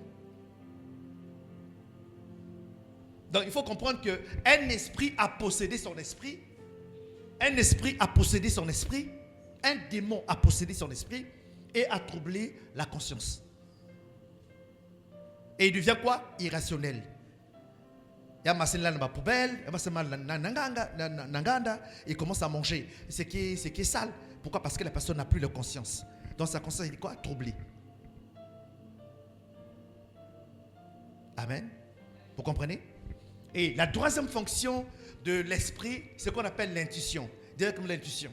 Donc il faut comprendre qu'un esprit a possédé son esprit. Un esprit a possédé son esprit. Un démon a possédé son esprit et a troublé la conscience. Et il devient quoi? Irrationnel. Il commence à manger ce qui est sale. Pourquoi? Parce que la personne n'a plus de conscience. Dans sa conscience, il est quoi? Troublé. Amen. Vous comprenez? Et la troisième fonction de l'esprit, c'est ce qu'on appelle l'intuition. Directement l'intuition.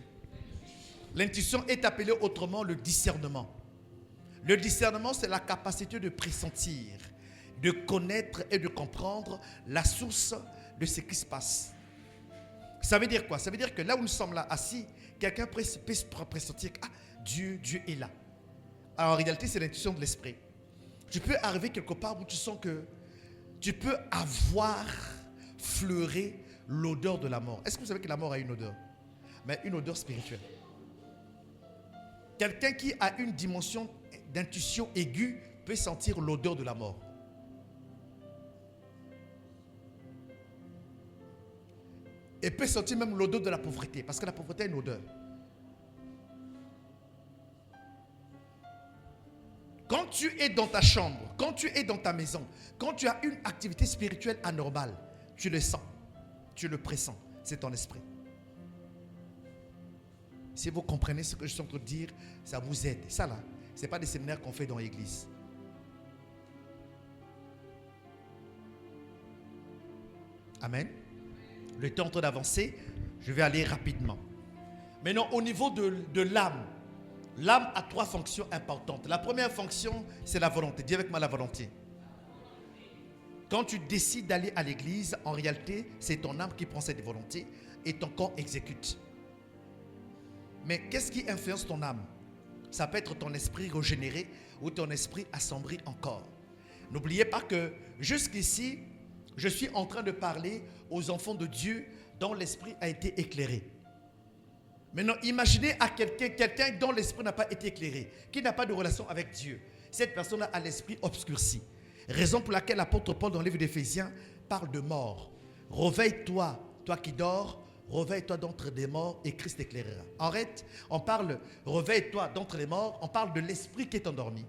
L'intuition est appelée autrement le discernement. Le discernement, c'est la capacité de pressentir, de connaître et de comprendre la source de ce qui se passe. Ça veut dire quoi? Ça veut dire que là où nous sommes là assis, quelqu'un peut pressentir que Dieu est là. Alors en réalité, c'est l'intuition de l'esprit. Tu peux arriver quelque part où tu sens que tu peux avoir fleuré l'odeur de la mort. Est-ce que vous savez que la mort a une odeur? Mais une odeur spirituelle. Quelqu'un qui a une dimension d'intuition aiguë peut sentir l'odeur de la mort. Et peut sentir même l'odeur de la pauvreté, parce que la pauvreté a une odeur. Quand tu es dans ta chambre, quand tu es dans ta maison, quand tu as une activité spirituelle anormale, tu le sens, tu le pressens, c'est ton esprit. Si vous comprenez ce que je suis en train de dire, ça vous aide. Ça là, ce n'est pas des séminaires qu'on fait dans l'église. Amen. Le temps est en train d'avancer, je vais aller rapidement. Maintenant, au niveau de l'âme, l'âme a trois fonctions importantes. La première fonction, c'est la volonté. Dis avec moi la volonté. Quand tu décides d'aller à l'église, en réalité, c'est ton âme qui prend cette volonté et ton corps exécute. Mais qu'est-ce qui influence ton âme? Ça peut être ton esprit régénéré ou ton esprit assombri encore. N'oubliez pas que jusqu'ici, je suis en train de parler aux enfants de Dieu dont l'esprit a été éclairé. Maintenant, imaginez à quelqu'un dont l'esprit n'a pas été éclairé, qui n'a pas de relation avec Dieu. Cette personne a l'esprit obscurci. Raison pour laquelle l'apôtre Paul dans le livre d'Éphésiens parle de mort. Réveille-toi, toi qui dors, réveille-toi d'entre les morts et Christ t'éclairera. En fait, on parle, réveille-toi d'entre les morts, on parle de l'esprit qui est endormi.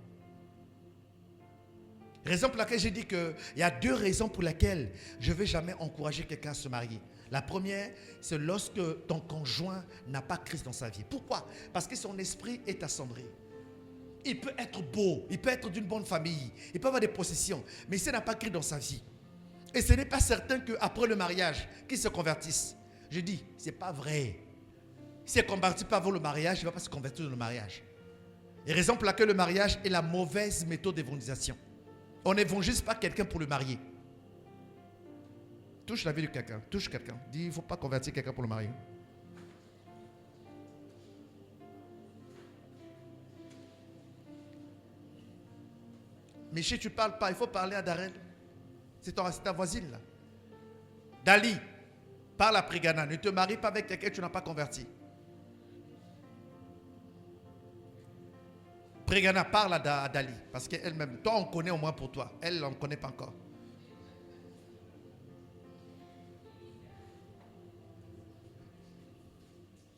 Raison pour laquelle j'ai dit qu'il y a deux raisons pour lesquelles je ne vais jamais encourager quelqu'un à se marier. La première, c'est lorsque ton conjoint n'a pas Christ dans sa vie. Pourquoi? Parce que son esprit est assombri. Il peut être beau, il peut être d'une bonne famille, il peut avoir des possessions, mais s'il n'a pas Christ dans sa vie. Et ce n'est pas certain qu'après le mariage, qu'il se convertisse. Je dis, ce n'est pas vrai. S'il ne convertit pas avant le mariage, il ne va pas se convertir dans le mariage. Et raison pour laquelle le mariage est la mauvaise méthode d'évangélisation. On n'évangélise pas quelqu'un pour le marier. Touche la vie de quelqu'un, touche quelqu'un. Dis, il ne faut pas convertir quelqu'un pour le marier. Mais si tu ne parles pas, il faut parler à Darren. C'est ta voisine là. Dali, parle à Prigana. Ne te marie pas avec quelqu'un que tu n'as pas converti. Prigana, parle à Dali. Parce qu'elle-même, toi on connaît au moins pour toi. Elle, on ne connaît pas encore.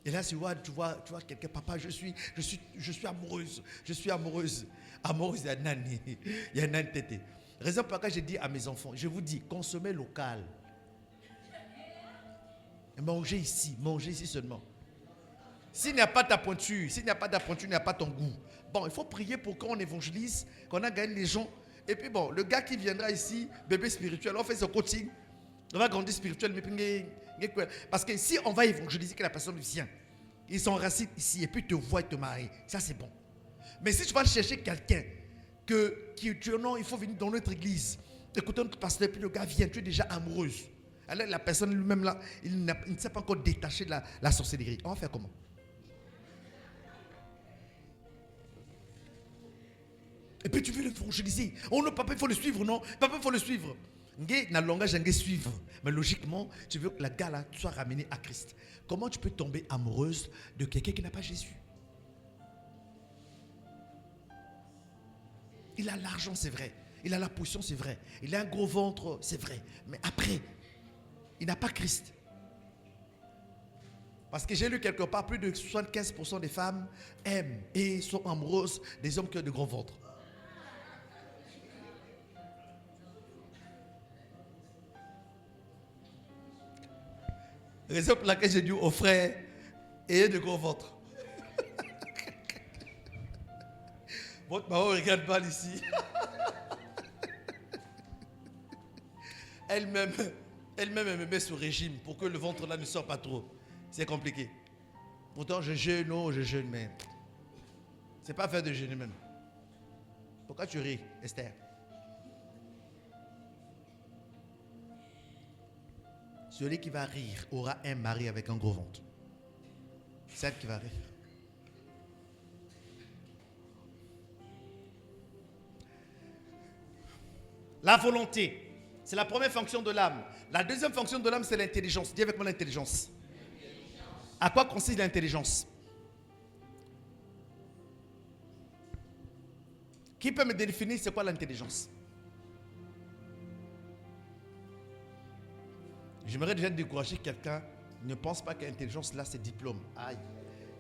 Et là, tu vois quelqu'un, papa, je suis amoureuse. Je suis amoureuse. Amoureuse, il y a nani. Il y a nani tété. Raison pour laquelle j'ai dit à mes enfants, je vous dis, consommez local. Mangez ici seulement. S'il n'y a pas ta pointure, il n'y a pas ton goût. Bon, il faut prier pour qu'on évangélise, qu'on a gagné les gens. Et puis bon, le gars qui viendra ici, bébé spirituel, on fait ce coaching. On va grandir spirituel. Parce que si on va évangéliser que la personne vient, ils sont racines ici et puis te voient et te marient, ça c'est bon. Mais si tu vas chercher quelqu'un qui tu non, il faut venir dans notre église, écoutez notre pasteur, puis le gars vient, tu es déjà amoureuse. Alors la personne lui-même là, il ne s'est pas encore détaché de la sorcellerie. On va faire comment? Et puis tu veux l'évangéliser. Oh non, papa, il faut le suivre, non? Papa, il faut le suivre. Dans le langage, je suivre. Mais logiquement, tu veux que la gars là soit ramenée à Christ. Comment tu peux tomber amoureuse de quelqu'un qui n'a pas Jésus? Il a l'argent, c'est vrai. Il a la position, c'est vrai. Il a un gros ventre, c'est vrai. Mais après, il n'a pas Christ. Parce que j'ai lu quelque part, plus de 75% des femmes aiment et sont amoureuses des hommes qui ont de gros ventres. Raison pour laquelle j'ai dit aux frères, ayez de gros ventre. Votre maman regarde mal ici. Elle-même, elle me met sous régime pour que le ventre là ne sorte pas trop. C'est compliqué. Pourtant, je jeûne, mais c'est pas faire de jeûner même. Pourquoi tu ris, Esther? Celui qui va rire aura un mari avec un gros ventre. Celle qui va rire. La volonté, c'est la première fonction de l'âme. La deuxième fonction de l'âme, c'est l'intelligence. Dis avec moi l'intelligence. À quoi consiste l'intelligence? Qui peut me définir c'est quoi l'intelligence? J'aimerais déjà décourager quelqu'un. Ne pense pas que l'intelligence là c'est diplôme. Aïe,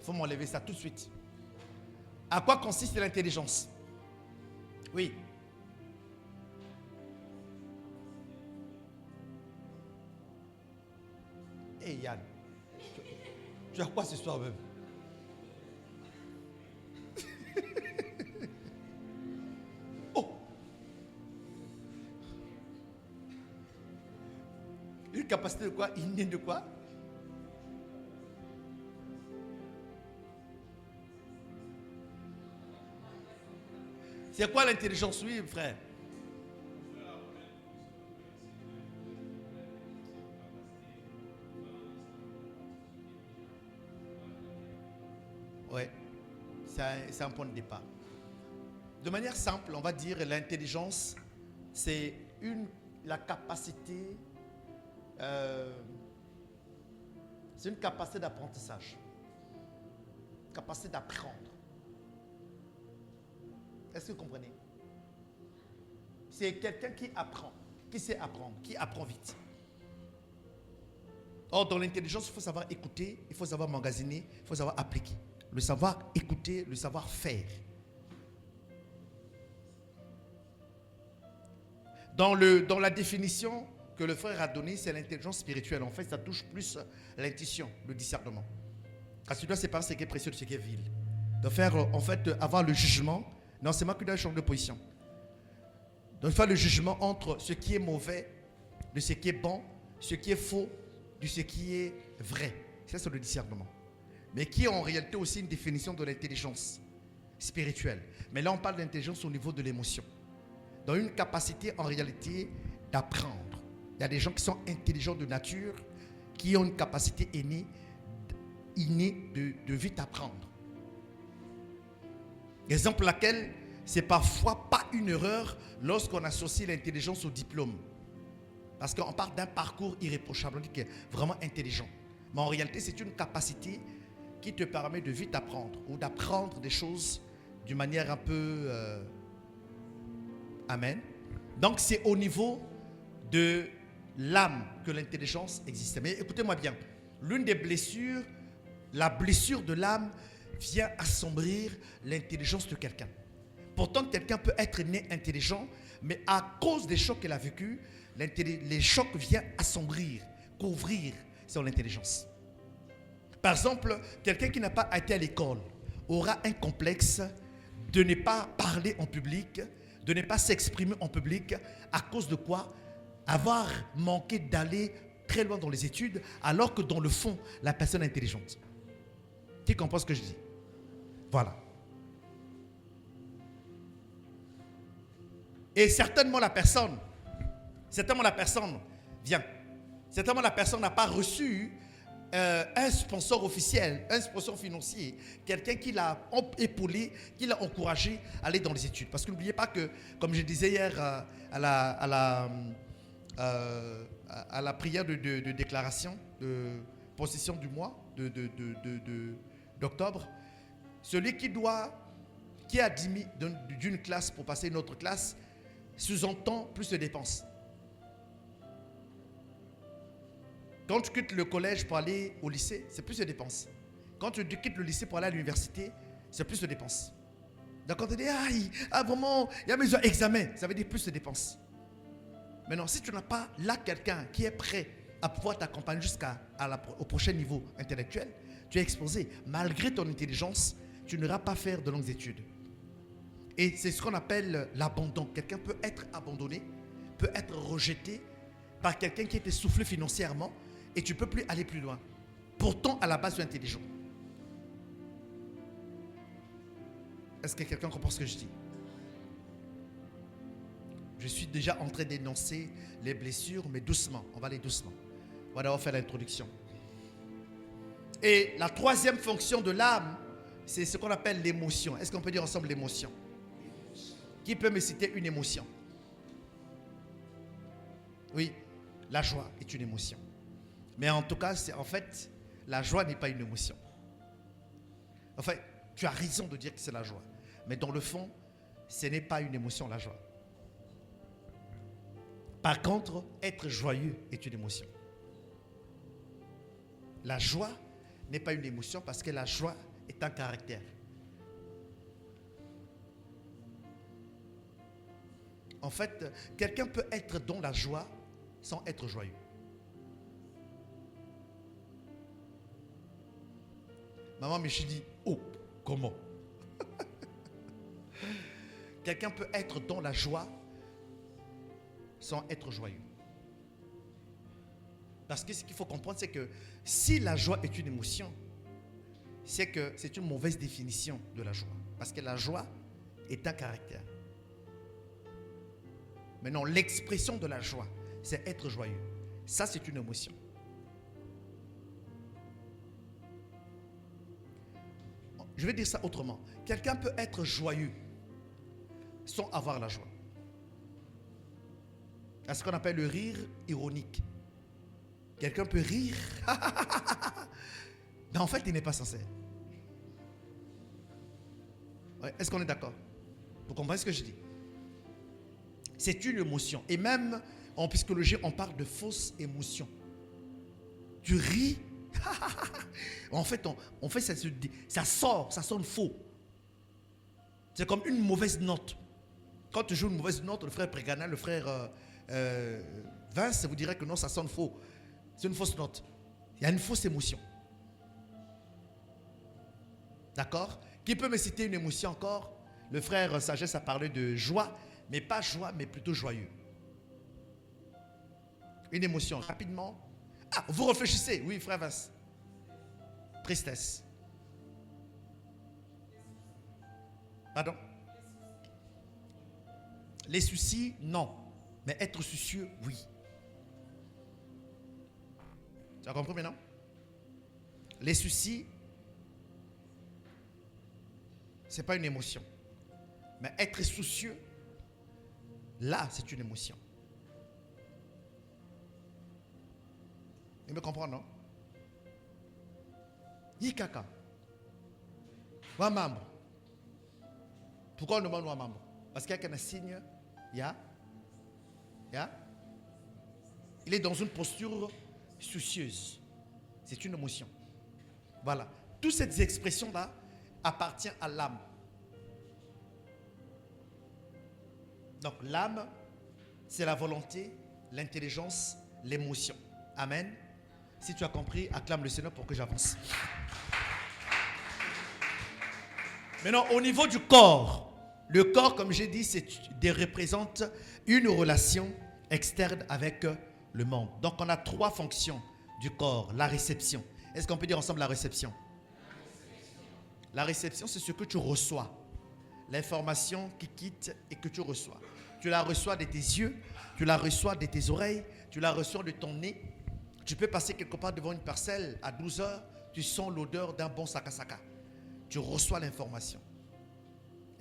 il faut m'enlever ça tout de suite. À quoi consiste l'intelligence? Oui. Hey Yann, tu as quoi ce soir même? Oh! Une capacité de quoi? Innée de quoi? C'est quoi l'intelligence? Oui, frère. Ouais, c'est un point de départ. De manière simple, on va dire l'intelligence, c'est la capacité, c'est une capacité d'apprentissage, capacité d'apprendre. Est-ce que vous comprenez? C'est quelqu'un qui apprend, qui sait apprendre, qui apprend vite. Or, dans l'intelligence, il faut savoir écouter, il faut savoir magasiner, il faut savoir appliquer. Le savoir écouter, le savoir faire. Dans la définition que le frère a donnée, c'est l'intelligence spirituelle. En fait, ça touche plus l'intuition, le discernement. Parce que tu dois séparer ce qui est précieux de ce qui est vil. De faire, en fait, avoir le jugement. Non, c'est moi qui dois changer de position. De faire le jugement entre ce qui est mauvais, de ce qui est bon, ce qui est faux, de ce qui est vrai. Ça, c'est le discernement. Mais qui est en réalité aussi une définition de l'intelligence spirituelle. Mais là, on parle d'intelligence au niveau de l'émotion. Dans une capacité, en réalité, d'apprendre. Il y a des gens qui sont intelligents de nature, qui ont une capacité innée de vite apprendre. Exemple laquelle, c'est parfois pas une erreur lorsqu'on associe l'intelligence au diplôme. Parce qu'on parle d'un parcours irréprochable, on dit qu'il est vraiment intelligent. Mais en réalité, c'est une capacité qui te permet de vite apprendre ou d'apprendre des choses d'une manière un peu... Amen. Donc, c'est au niveau de l'âme que l'intelligence existe. Mais écoutez-moi bien, l'une des blessures, la blessure de l'âme vient assombrir l'intelligence de quelqu'un. Pourtant, quelqu'un peut être né intelligent, mais à cause des chocs qu'il a vécus, les chocs viennent assombrir, couvrir son intelligence. Par exemple, quelqu'un qui n'a pas été à l'école aura un complexe de ne pas parler en public, de ne pas s'exprimer en public, à cause de quoi? Avoir manqué d'aller très loin dans les études, alors que dans le fond, la personne est intelligente. Qui comprend ce que je dis? Voilà. Et certainement la personne n'a pas reçu un sponsor officiel, un sponsor financier, quelqu'un qui l'a épaulé, qui l'a encouragé à aller dans les études. Parce que n'oubliez pas que, comme je disais hier à la prière de déclaration, de possession du mois d'octobre, celui qui a admis d'une classe pour passer une autre classe, sous-entend plus de dépenses. Quand tu quittes le collège pour aller au lycée, c'est plus de dépenses. Quand tu quittes le lycée pour aller à l'université, c'est plus de dépenses. Donc quand tu dis, vraiment, il y a mes examens, ça veut dire plus de dépenses. Maintenant, si tu n'as pas là quelqu'un qui est prêt à pouvoir t'accompagner au prochain niveau intellectuel, tu es exposé. Malgré ton intelligence, tu n'auras pas faire de longues études. Et c'est ce qu'on appelle l'abandon. Quelqu'un peut être abandonné, peut être rejeté par quelqu'un qui est essoufflé financièrement et tu ne peux plus aller plus loin. Pourtant, à la base, tu es intelligent. Est-ce que quelqu'un comprend ce que je dis? Je suis déjà en train d'énoncer les blessures, mais doucement. On va aller doucement. On va d'abord faire l'introduction. Et la troisième fonction de l'âme, c'est ce qu'on appelle l'émotion. Est-ce qu'on peut dire ensemble l'émotion? Qui peut me citer une émotion? Oui, la joie est une émotion. Mais en tout cas, la joie n'est pas une émotion. Enfin, tu as raison de dire que c'est la joie. Mais dans le fond, ce n'est pas une émotion, la joie. Par contre, être joyeux est une émotion. La joie n'est pas une émotion parce que la joie est un caractère. En fait, quelqu'un peut être dans la joie sans être joyeux. Maman me dit, oh, comment? Quelqu'un peut être dans la joie sans être joyeux. Parce que ce qu'il faut comprendre, c'est que si la joie est une émotion, c'est que c'est une mauvaise définition de la joie. Parce que la joie est un caractère. Maintenant, l'expression de la joie, c'est être joyeux. Ça, c'est une émotion. Je vais dire ça autrement. Quelqu'un peut être joyeux sans avoir la joie. C'est ce qu'on appelle le rire ironique. Quelqu'un peut rire, mais en fait, il n'est pas sincère. Ouais, est-ce qu'on est d'accord? Vous comprenez ce que je dis? C'est une émotion. Et même en psychologie, on parle de fausse émotion. Tu ris. En fait, ça sonne faux. C'est comme une mauvaise note. Quand tu joues une mauvaise note, le frère Prégana, le frère Vince, vous direz que non, ça sonne faux. C'est une fausse note. Il y a une fausse émotion. D'accord? Qui peut me citer une émotion encore? Le frère Sagesse a parlé de joie, mais pas joie, mais plutôt joyeux. Une émotion, rapidement. Ah, vous réfléchissez. Oui, frère Vince. Tristesse. Pardon? Les soucis, non. Mais être soucieux, oui. Tu as compris maintenant? Les soucis, ce n'est pas une émotion. Mais être soucieux, Là, c'est une émotion. Vous me comprenez, non? Yikaka. Wamambo. Pourquoi on demande Wamambo? Parce qu'il y a un signe, il est dans une posture soucieuse. C'est une émotion. Voilà. Toutes ces expressions-là appartiennent à l'âme. Donc l'âme, c'est la volonté, l'intelligence, l'émotion. Amen. Si tu as compris, acclame le Seigneur pour que j'avance. Maintenant, au niveau du corps, le corps, comme j'ai dit, représente une relation externe avec le monde. Donc, on a 3 fonctions du corps. La réception. Est-ce qu'on peut dire ensemble la réception? La réception, c'est ce que tu reçois. L'information qui quitte et que tu reçois. Tu la reçois de tes yeux, tu la reçois de tes oreilles, tu la reçois de ton nez. Tu peux passer quelque part devant une parcelle à 12 heures, tu sens l'odeur d'un bon sakasaka. Tu reçois l'information.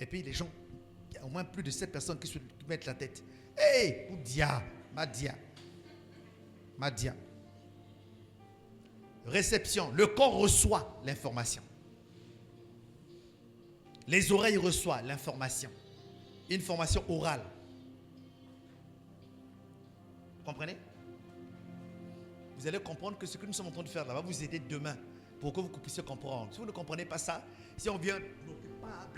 Et puis les gens, il y a au moins plus de 7 personnes qui se mettent la tête. Hey, Oudia, Madia. Réception, le corps reçoit l'information. Les oreilles reçoivent l'information. Une formation orale. Vous comprenez? Vous allez comprendre que ce que nous sommes en train de faire là va vous aider demain pour que vous puissiez comprendre. Si vous ne comprenez pas ça, si on vient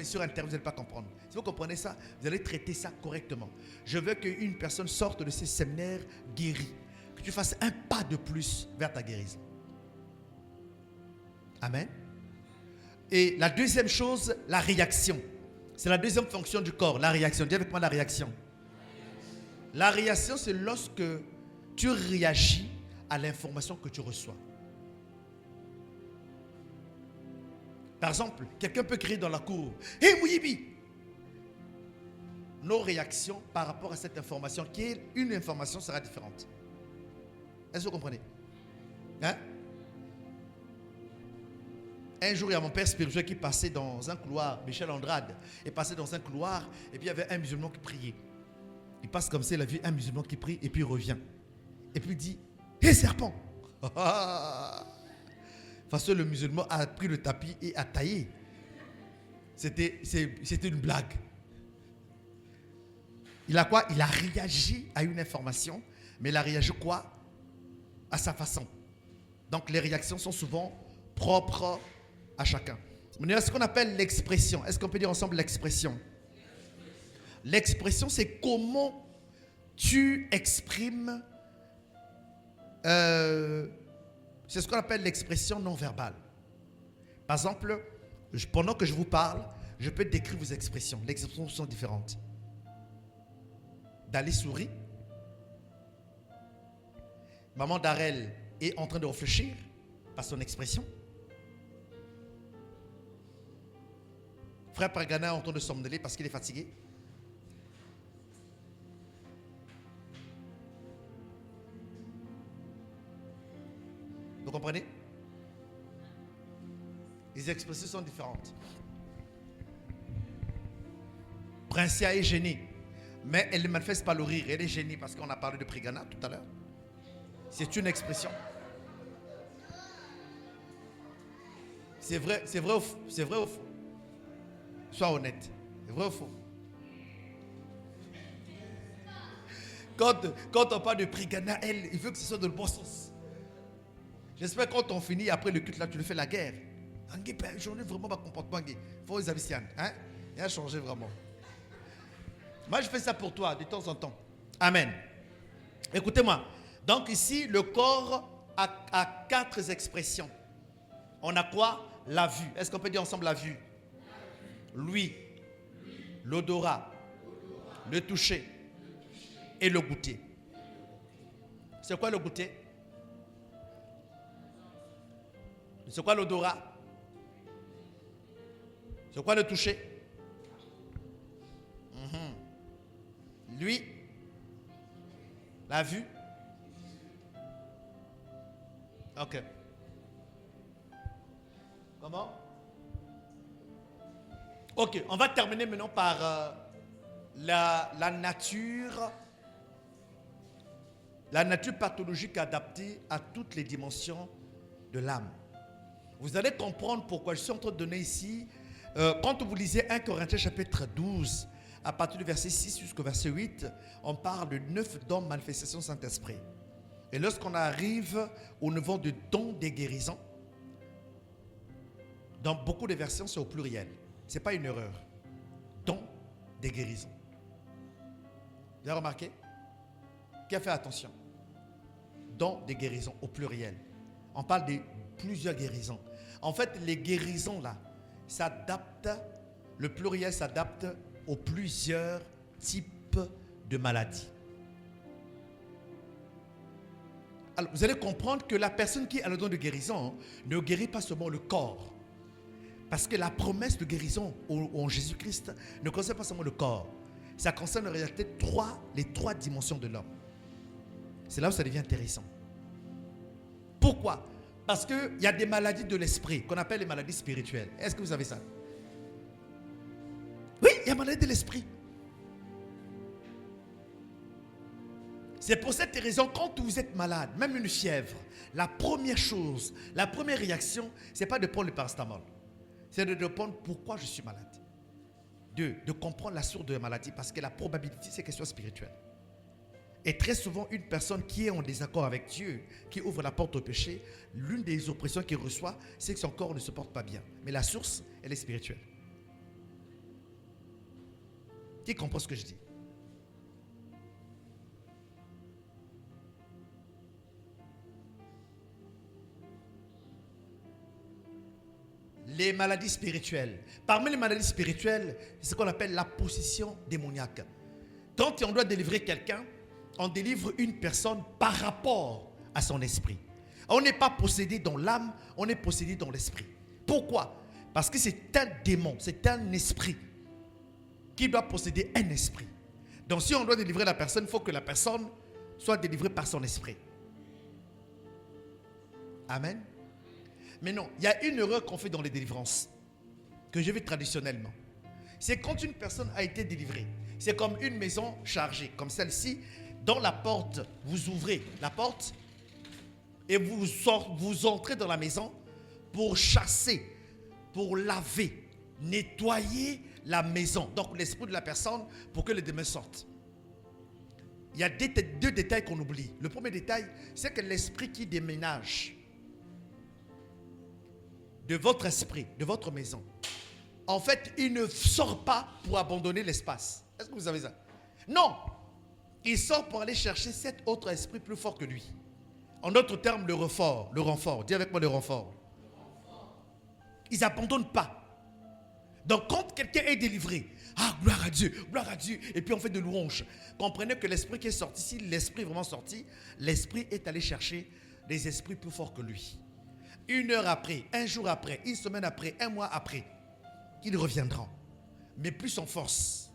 sur Internet, vous n'allez pas comprendre. Si vous comprenez ça, vous allez traiter ça correctement. Je veux qu'une personne sorte de ces séminaires guérie. Que tu fasses un pas de plus vers ta guérison. Amen. Et la deuxième chose, la réaction. C'est la deuxième fonction du corps, la réaction. Dis avec moi la réaction. La réaction, c'est lorsque tu réagis à l'information que tu reçois. Par exemple, quelqu'un peut crier dans la cour, « Hé Mouyibi !» Nos réactions par rapport à cette information, qui est une information, sera différente. Est-ce que vous comprenez? Hein? Un jour, il y a mon père spirituel qui passait dans un couloir, Michel Andrade, est passé dans un couloir, et puis il y avait un musulman qui priait. Il passe comme ça, il a vu un musulman qui prie, et puis il revient. Et puis il dit, « Hé serpent !» Parce que le musulman a pris le tapis et a taillé. C'était une blague. Il a quoi? Il a réagi à une information, mais il a réagi quoi? À sa façon. Donc les réactions sont souvent propres à chacun. Maintenant, ce qu'on appelle l'expression. Est-ce qu'on peut dire ensemble l'expression? L'expression, c'est comment tu exprimes. C'est ce qu'on appelle l'expression non verbale. Par exemple, pendant que je vous parle, je peux décrire vos expressions. Les expressions sont différentes. Dali sourit. Maman Darel est en train de réfléchir par son expression. Frère Pargana est en train de somnoler parce qu'il est fatigué. Vous comprenez? Les expressions sont différentes. Princia est gênée, mais elle ne manifeste pas le rire. Elle est gênée parce qu'on a parlé de Prigana tout à l'heure. C'est une expression. C'est vrai ou faux? C'est vrai ou faux? Sois honnête. C'est vrai ou faux? Quand on parle de Prigana, il veut que ce soit de le bon sens. J'espère que quand on finit après le culte là, tu le fais la guerre. J'en ai vraiment pas comportement. Il faut les avissianes. Hein? Il a changé vraiment. Moi, je fais ça pour toi de temps en temps. Amen. Écoutez-moi. Donc ici, le corps a 4 expressions. On a quoi? La vue. Est-ce qu'on peut dire ensemble la vue? L'ouïe, l'odorat, le toucher et le goûter. C'est quoi le goûter? C'est quoi l'odorat? C'est quoi le toucher? Lui, la vue. Ok. Comment? Ok, on va terminer maintenant par la nature pathologique adaptée à toutes les dimensions de l'âme. Vous allez comprendre pourquoi je suis en train de donner ici. Quand vous lisez 1 Corinthiens chapitre 12, à partir du verset 6 jusqu'au verset 8, on parle de 9 dons manifestations Saint-Esprit. Et lorsqu'on arrive au niveau du don des guérisons, dans beaucoup de versions, c'est au pluriel. Ce n'est pas une erreur. Don des guérisons. Vous avez remarqué? Qui a fait attention? Don des guérisons au pluriel. On parle de plusieurs guérisons. En fait, les guérisons là s'adaptent, le pluriel s'adapte aux plusieurs types de maladies. Alors, vous allez comprendre que la personne qui a le don de guérison ne guérit pas seulement le corps. Parce que la promesse de guérison en Jésus-Christ ne concerne pas seulement le corps. Ça concerne en réalité les trois dimensions de l'homme. C'est là où ça devient intéressant. Pourquoi? Parce qu'il y a des maladies de l'esprit qu'on appelle les maladies spirituelles. Est-ce que vous savez ça? Oui, il y a des maladies de l'esprit. C'est pour cette raison, quand vous êtes malade, même une fièvre, la première chose, la première réaction, ce n'est pas de prendre le paracétamol. C'est de répondre pourquoi je suis malade. De comprendre la source de la maladie, parce que la probabilité, c'est quelque chose spirituel. Et très souvent, une personne qui est en désaccord avec Dieu, qui ouvre la porte au péché, l'une des oppressions qu'il reçoit, c'est que son corps ne se porte pas bien. Mais la source, elle est spirituelle. Qui comprend ce que je dis? Les maladies spirituelles. Parmi les maladies spirituelles, c'est ce qu'on appelle la possession démoniaque. Quand on doit délivrer quelqu'un, on délivre une personne par rapport à son esprit. On n'est pas possédé dans l'âme, on est possédé dans l'esprit. Pourquoi? Parce que c'est un démon, c'est un esprit qui doit posséder un esprit. Donc si on doit délivrer la personne, il faut que la personne soit délivrée par son esprit. Amen. Mais non, il y a une erreur qu'on fait dans les délivrances, que je vis traditionnellement. C'est quand une personne a été délivrée. C'est comme une maison chargée, comme celle-ci. Dans la porte, vous ouvrez la porte et vous entrez dans la maison pour chasser, pour laver, nettoyer la maison. Donc l'esprit de la personne pour que les démons sortent. Il y a deux détails qu'on oublie. Le premier détail, c'est que l'esprit qui déménage de votre esprit, de votre maison, en fait, il ne sort pas pour abandonner l'espace. Est-ce que vous savez ça? Non! Il sort pour aller chercher cet autre esprit plus fort que lui. En d'autres termes, le renfort. Dis avec moi le renfort. Ils n'abandonnent pas. Donc, quand quelqu'un est délivré, gloire à Dieu, et puis on fait de louanges. Comprenez que l'esprit qui est sorti, si l'esprit est vraiment sorti, l'esprit est allé chercher des esprits plus forts que lui. 1 heure après, 1 jour après, 1 semaine après, 1 mois après, ils reviendront, mais plus en force.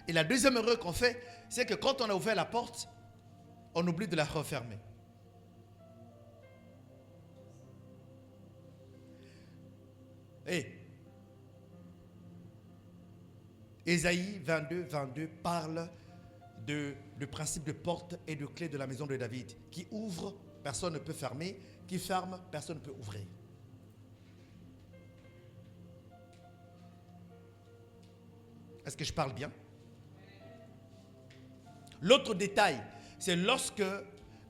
Et la deuxième erreur qu'on fait, c'est que quand on a ouvert la porte, on oublie de la refermer. Ésaïe 22 parle du principe de porte et de clé de la maison de David. Qui ouvre, personne ne peut fermer. Qui ferme, personne ne peut ouvrir. Est-ce que je parle bien? L'autre détail, c'est lorsque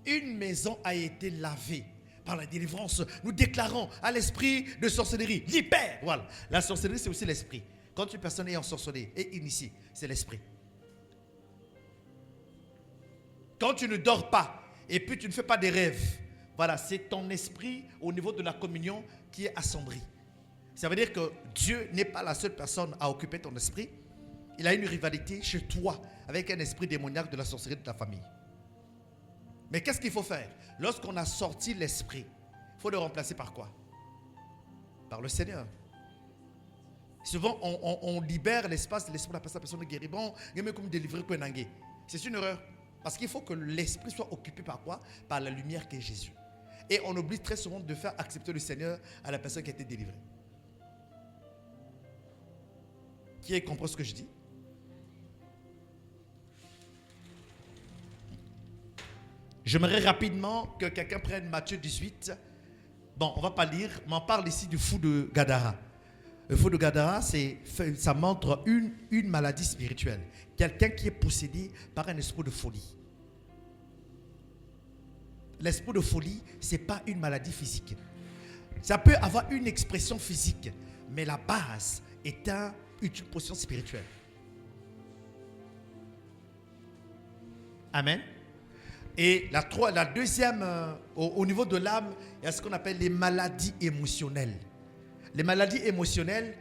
une maison a été lavée par la délivrance, nous déclarons à l'esprit de sorcellerie, libère. Voilà. La sorcellerie, c'est aussi l'esprit. Quand une personne est ensorcelée et initiée, c'est l'esprit. Quand tu ne dors pas et puis tu ne fais pas des rêves, voilà, c'est ton esprit au niveau de la communion qui est assombri. Ça veut dire que Dieu n'est pas la seule personne à occuper ton esprit. Il a une rivalité chez toi avec un esprit démoniaque de la sorcellerie de ta famille. Mais qu'est-ce qu'il faut faire? Lorsqu'on a sorti l'esprit, il faut le remplacer par quoi? Par le Seigneur. Souvent, on libère l'espace de l'esprit de la personne guérit. Bon, il y a comme délivrer quoi nangue. C'est une erreur. Parce qu'il faut que l'esprit soit occupé par quoi? Par la lumière qui est Jésus. Et on oublie très souvent de faire accepter le Seigneur à la personne qui a été délivrée. Qui comprend ce que je dis? J'aimerais rapidement que quelqu'un prenne Matthieu 18. Bon, on ne va pas lire, mais on parle ici du fou de Gadara. Le fou de Gadara, ça montre une maladie spirituelle. Quelqu'un qui est possédé par un esprit de folie. L'esprit de folie, ce n'est pas une maladie physique. Ça peut avoir une expression physique, mais la base est une position spirituelle. Amen. Et la deuxième, au niveau de l'âme, il y a ce qu'on appelle les maladies émotionnelles. Les maladies émotionnelles,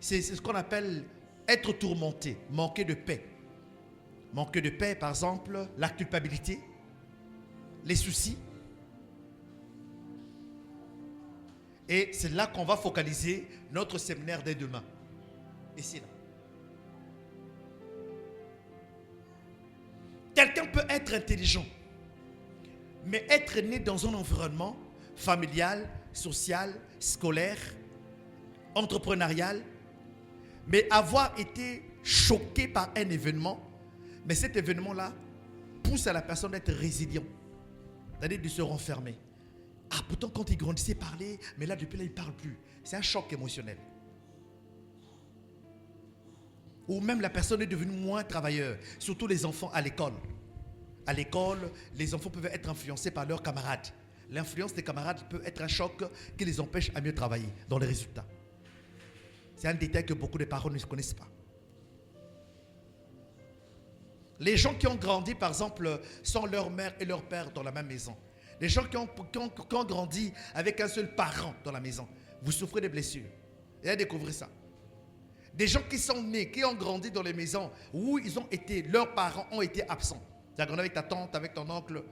c'est ce qu'on appelle être tourmenté, manquer de paix. Manquer de paix, par exemple, la culpabilité, les soucis. Et c'est là qu'on va focaliser notre séminaire dès demain. Ici, là. Quelqu'un peut être intelligent, mais être né dans un environnement familial, social, scolaire, entrepreneurial, mais avoir été choqué par un événement, mais cet événement-là pousse à la personne d'être résilient, c'est-à-dire de se renfermer. Ah, pourtant quand il grandissait, il parlait, mais là depuis là, il ne parle plus. C'est un choc émotionnel. Ou même la personne est devenue moins travailleur, surtout les enfants à l'école. À l'école, les enfants peuvent être influencés par leurs camarades. L'influence des camarades peut être un choc qui les empêche à mieux travailler dans les résultats. C'est un détail que beaucoup de parents ne connaissent pas. Les gens qui ont grandi, par exemple, sans leur mère et leur père dans la même maison. Les gens qui ont grandi avec un seul parent dans la maison. Vous souffrez de blessures. Et à découvrir ça. Des gens qui sont nés, qui ont grandi dans les maisons où leurs parents ont été absents. Tu as grandi avec ta tante, avec ton oncle,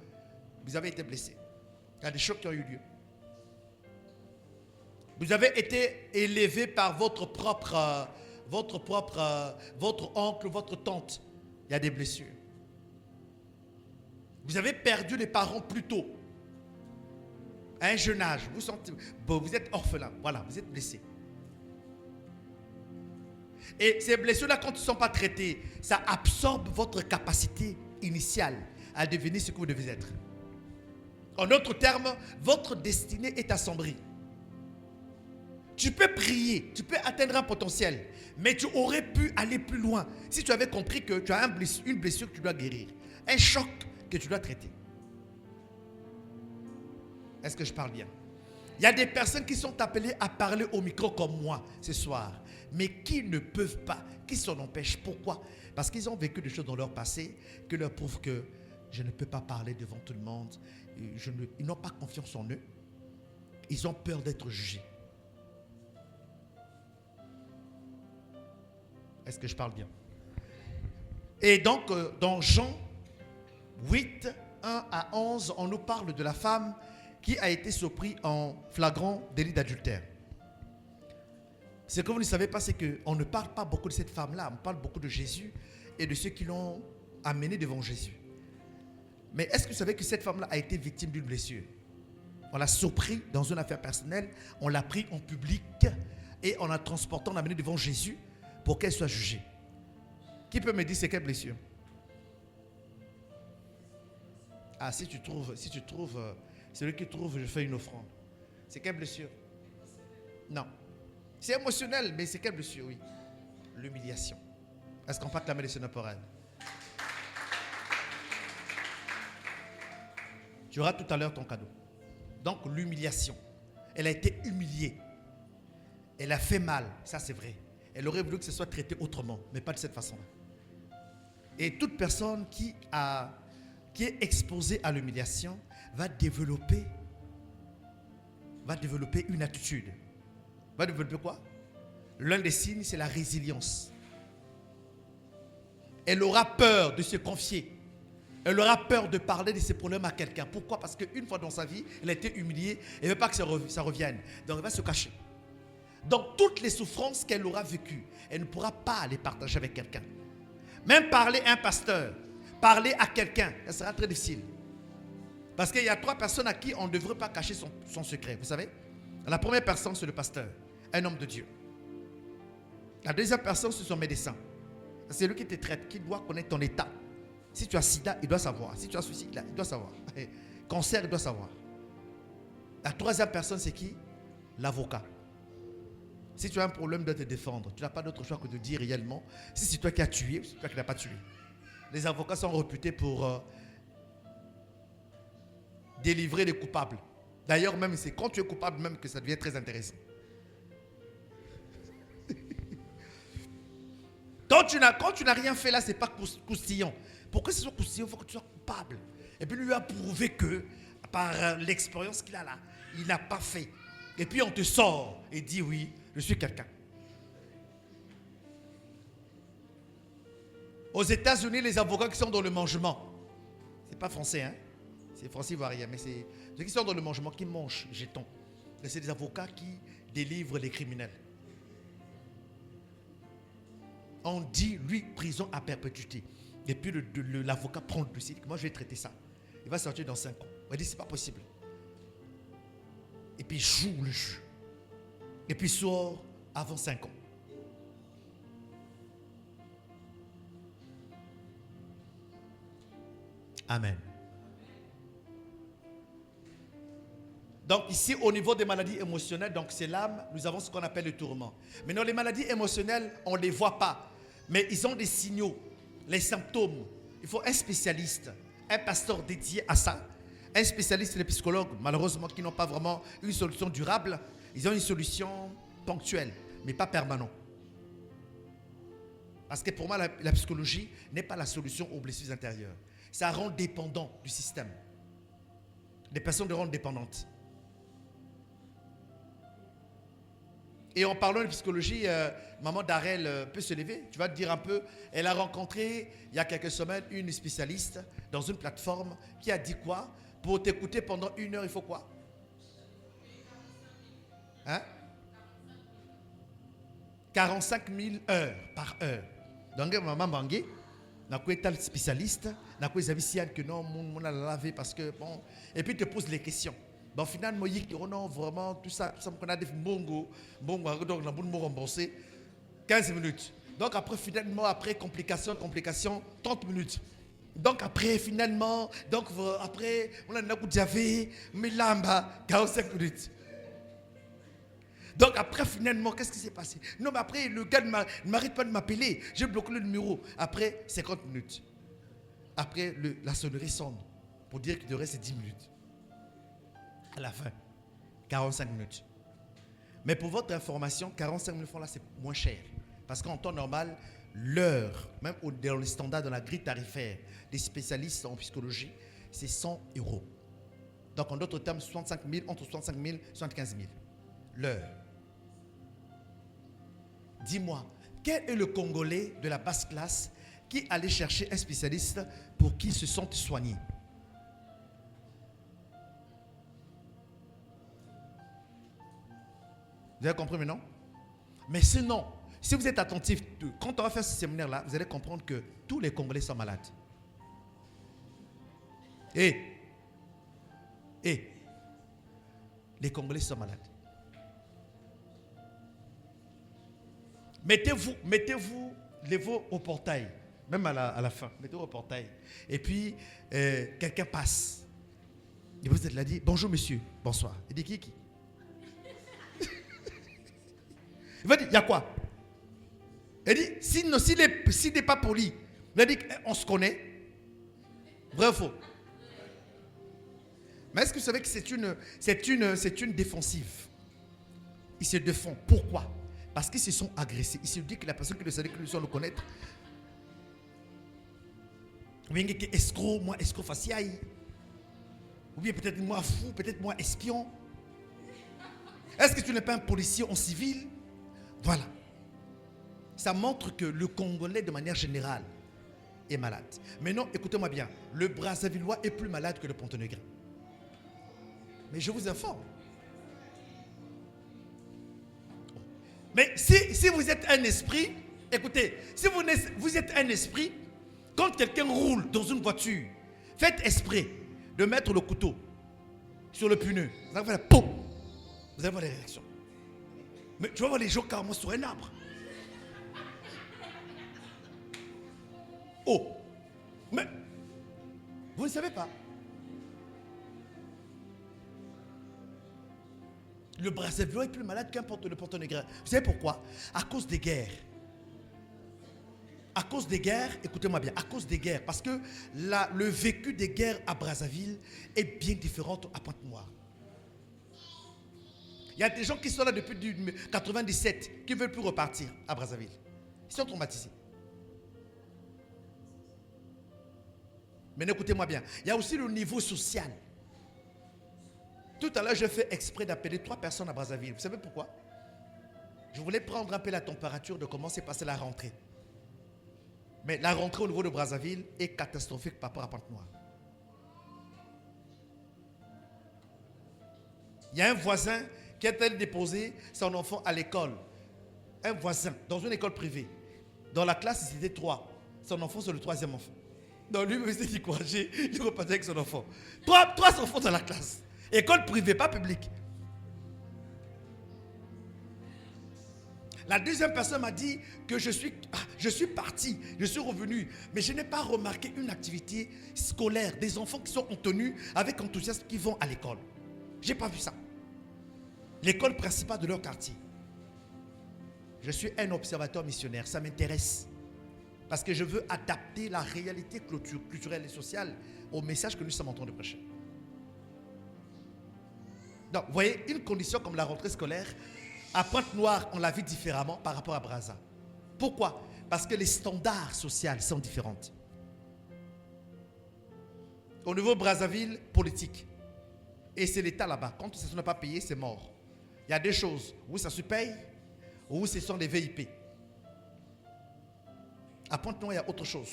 vous avez été blessés. Il y a des chocs qui ont eu lieu. Vous avez été élevé par votre oncle, votre tante. Il y a des blessures. Vous avez perdu les parents plus tôt. À un jeune âge. Vous êtes orphelin. Voilà, vous êtes blessé. Et ces blessures-là, quand elles ne sont pas traitées, ça absorbe votre capacité initiale à devenir ce que vous devez être. En d'autres termes, votre destinée est assombrie. Tu peux prier, tu peux atteindre un potentiel, mais tu aurais pu aller plus loin si tu avais compris que tu as une blessure que tu dois guérir, un choc que tu dois traiter. Est-ce que je parle bien? Il y a des personnes qui sont appelées à parler au micro comme moi ce soir, mais qui ne peuvent pas, qui s'en empêchent. Pourquoi? Parce qu'ils ont vécu des choses dans leur passé qui leur prouvent que je ne peux pas parler devant tout le monde. Ils n'ont pas confiance en eux. Ils ont peur d'être jugés. Est-ce que je parle bien? Et donc, dans Jean 8, 1 à 11, on nous parle de la femme qui a été surprise en flagrant délit d'adultère. Ce que vous ne savez pas, c'est qu'on ne parle pas beaucoup de cette femme-là. On parle beaucoup de Jésus et de ceux qui l'ont amenée devant Jésus. Mais est-ce que vous savez que cette femme-là a été victime d'une blessure? On l'a surpris dans une affaire personnelle, on l'a pris en public et on l'a transporté, on l'a amené devant Jésus pour qu'elle soit jugée. Qui peut me dire c'est quelle blessure? Ah, si tu trouves, celui qui trouve, je fais une offrande. C'est quelle blessure? Non. C'est émotionnel, mais c'est quelle blessure? Oui. L'humiliation. Est-ce qu'on peut acclamer le Seigneur pour elle? Tu auras tout à l'heure ton cadeau. Donc l'humiliation. Elle a été humiliée. Elle a fait mal, ça c'est vrai. Elle aurait voulu que ce soit traité autrement, mais pas de cette façon-là. Et toute personne qui est exposée à l'humiliation va développer une attitude. Va développer quoi? L'un des signes, c'est la résilience. Elle aura peur de se confier. Elle aura peur de parler de ses problèmes à quelqu'un. Pourquoi? Parce qu'une fois dans sa vie, elle a été humiliée. Elle ne veut pas que ça revienne. Donc elle va se cacher. Donc toutes les souffrances qu'elle aura vécues, elle ne pourra pas les partager avec quelqu'un. Même parler à un pasteur, parler à quelqu'un, ça sera très difficile. Parce qu'il y a 3 personnes à qui on ne devrait pas cacher son secret. Vous savez? La première personne, c'est le pasteur, un homme de Dieu. La deuxième personne, c'est son médecin. C'est lui qui te traite, qui doit connaître ton état. Si tu as sida, il doit savoir. Si tu as suicide, il doit savoir. Concert, il doit savoir. La troisième personne, c'est qui? L'avocat. Si tu as un problème de te défendre, tu n'as pas d'autre choix que de dire réellement si c'est toi qui as tué ou si c'est toi qui n'as pas tué. Les avocats sont réputés pour délivrer les coupables. D'ailleurs, même c'est quand tu es coupable même que ça devient très intéressant. Quand tu n'as rien fait là, c'est pas croustillant. Pour que ce soit croustillant, il faut que tu sois coupable. Et puis lui a prouvé que, par l'expérience qu'il a là, il n'a pas fait. Et puis on te sort et dit oui, je suis quelqu'un. Aux États-Unis, les avocats qui sont dans le mangement, c'est pas français, hein? C'est français ivoirien, mais c'est ceux qui sont dans le mangement, qui mangent jetons. Et c'est des avocats qui délivrent les criminels. On dit, lui, prison à perpétuité. Et puis l'avocat prend le dossier. Moi, je vais traiter ça. Il va sortir dans 5 ans. On dit, c'est pas possible. Et puis, il joue le jeu. Et puis, il sort avant 5 ans. Amen. Donc ici, au niveau des maladies émotionnelles, donc c'est l'âme, nous avons ce qu'on appelle le tourment. Maintenant, les maladies émotionnelles, on ne les voit pas. Mais ils ont des signaux, les symptômes. Il faut un spécialiste, un pasteur dédié à ça. Un spécialiste, les psychologues, malheureusement, qui n'ont pas vraiment une solution durable. Ils ont une solution ponctuelle, mais pas permanente. Parce que pour moi, la psychologie n'est pas la solution aux blessures intérieures. Ça rend dépendant du système. Les personnes rendent dépendantes. Et en parlant de psychologie, maman Darrell peut se lever. Tu vas te dire un peu, elle a rencontré il y a quelques semaines une spécialiste dans une plateforme qui a dit quoi? Pour t'écouter pendant 1 heure, il faut quoi? Hein? 45 000 heures par heure. Donc maman Bangé, n'a pas été spécialiste, n'a pas été que non, on a lavé parce que bon, et puis te pose les questions. Bon, finalement, non, vraiment, tout ça qu'on a des bongo, donc on a remboursé 15 minutes. Donc après, finalement, après, complication, 30 minutes. Donc après, finalement, donc après, on a un coup de javé, mais là, 45 minutes. Donc après, finalement, qu'est-ce qui s'est passé? Non, mais après, le gars ne m'arrête pas de m'appeler. J'ai bloqué le numéro. Après, 50 minutes. Après, la sonnerie sonne pour dire qu'il devrait rester 10 minutes. À la fin, 45 minutes. Mais pour votre information, 45 minutes là, c'est moins cher. Parce qu'en temps normal, l'heure, même dans les standards, dans la grille tarifaire des spécialistes en psychologie, c'est 100 €. Donc en d'autres termes, 65 000, entre 65 000 et 75 000. L'heure. Dis-moi, quel est le Congolais de la basse classe qui allait chercher un spécialiste pour qu'il se sente soigné? Vous avez compris maintenant? Mais sinon, si vous êtes attentif, quand on va faire ce séminaire-là, vous allez comprendre que tous les Congolais sont malades. Et les Congolais sont malades. Mettez-vous les veaux au portail, même à la fin, mettez-vous au portail. Et puis, quelqu'un passe. Et vous êtes là, dit, bonjour monsieur, bonsoir. Il dit, qui? Il va dire, il y a quoi? Il dit, s'il n'est pas poli, il a dit, on se connaît. Vrai ou faux? Mais est-ce que vous savez que c'est une défensive? Ils se défendent. Pourquoi? Parce qu'ils se sont agressés. Ils se disent que la personne qui le savait, que nous sommes le connaître. Ou bien que escroc, moi escroc faciaille. Ou bien peut-être moi fou, peut-être moi espion. Est-ce que tu n'es pas un policier en civil? Voilà. Ça montre que le Congolais, de manière générale, est malade. Mais non, écoutez-moi bien. Le Brazzavillois est plus malade que le Pontenegrin. Mais je vous informe. Mais si vous êtes un esprit, écoutez, si vous êtes un esprit, quand quelqu'un roule dans une voiture, faites esprit de mettre le couteau sur le pneu. Vous allez voir, vous allez voir les réactions. Mais tu vas voir les gens carrément sur un arbre. Oh, mais vous ne savez pas. Le Brazzaville est plus malade qu'un le Porto-Négrin. Vous savez pourquoi? À cause des guerres. À cause des guerres, écoutez-moi bien, à cause des guerres, parce que le vécu des guerres à Brazzaville est bien différent à Pointe-Noire. Il y a des gens qui sont là depuis 1997 qui ne veulent plus repartir à Brazzaville. Ils sont traumatisés. Mais écoutez-moi bien, il y a aussi le niveau social. Tout à l'heure, j'ai fait exprès d'appeler 3 personnes à Brazzaville. Vous savez pourquoi? Je voulais prendre un peu la température de comment s'est passée la rentrée. Mais la rentrée au niveau de Brazzaville est catastrophique par rapport à Pointe-Noire. Il y a un voisin qui est allé déposer son enfant à l'école. Un voisin, dans une école privée. Dans la classe, ils étaient 3. Son enfant, c'est le 3e enfant. Donc lui, il s'est découragé. Il repartait avec son enfant. 3 enfants dans la classe. École privée, pas publique. La deuxième personne m'a dit que je suis parti, je suis revenu, mais je n'ai pas remarqué une activité scolaire, des enfants qui sont en tenue avec enthousiasme qui vont à l'école. Je n'ai pas vu ça. L'école principale de leur quartier. Je suis un observateur missionnaire, ça m'intéresse. Parce que je veux adapter la réalité culturelle et sociale au message que nous sommes en train de prêcher. Donc, vous voyez, une condition comme la rentrée scolaire, à Pointe-Noire, on la vit différemment par rapport à Brazza. Pourquoi? Parce que les standards sociaux sont différents. Au niveau de Brazzaville, politique. Et c'est l'État là-bas. Quand ça ne n'est pas payé, c'est mort. Il y a des choses où ça se paye, où ce sont des VIP. À Pointe-Noire, il y a autre chose.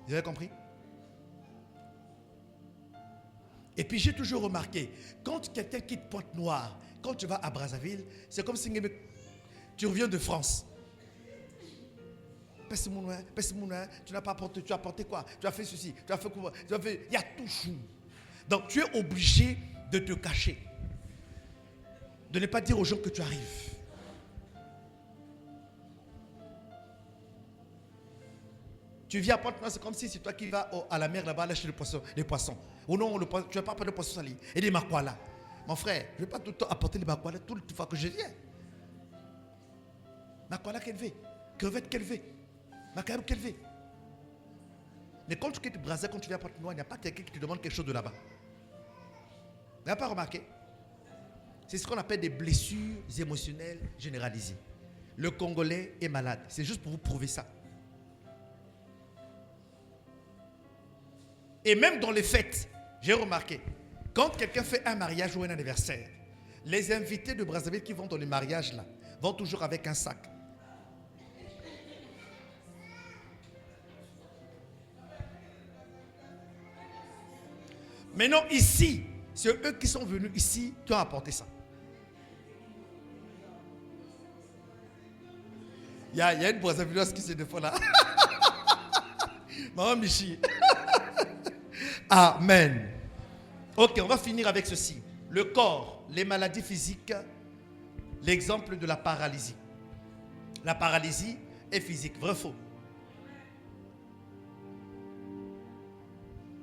Vous avez compris? Et puis j'ai toujours remarqué, quand quelqu'un quitte Pointe-Noire, quand tu vas à Brazzaville, c'est comme si tu reviens de France. Tu n'as pas apporté, tu as apporté quoi? Tu as fait ceci, tu as fait quoi? Il y a toujours. Donc tu es obligé de te cacher. De ne pas dire aux gens que tu arrives. Tu viens à Pointe-Noire, c'est comme si c'est toi qui vas à la mer là-bas acheter les poissons. Ou non, tu ne vas pas prendre le poisson sali. Et des makwala. Mon frère, je ne vais pas tout le temps apporter les makwala toute fois que je viens. Makwala qu'elle veut. Crevette qu'elle veut. Macabre qu'elle veut. Mais quand tu quittes Brazzaville, quand tu viens à Pointe-Noire, il n'y a pas quelqu'un qui te demande quelque chose de là-bas. Vous n'avez pas remarqué? C'est ce qu'on appelle des blessures émotionnelles généralisées. Le Congolais est malade. C'est juste pour vous prouver ça. Et même dans les fêtes, j'ai remarqué, quand quelqu'un fait un mariage ou un anniversaire, les invités de Brazzaville qui vont dans les mariages là, vont toujours avec un sac. Maintenant ici, c'est eux qui sont venus ici qui ont apporté ça. Il y a une Brazzavilloise qui se défend là. Maman Michi. Amen. Ok, on va finir avec ceci. Le corps, les maladies physiques, l'exemple de la paralysie. La paralysie est physique, vrai ou faux?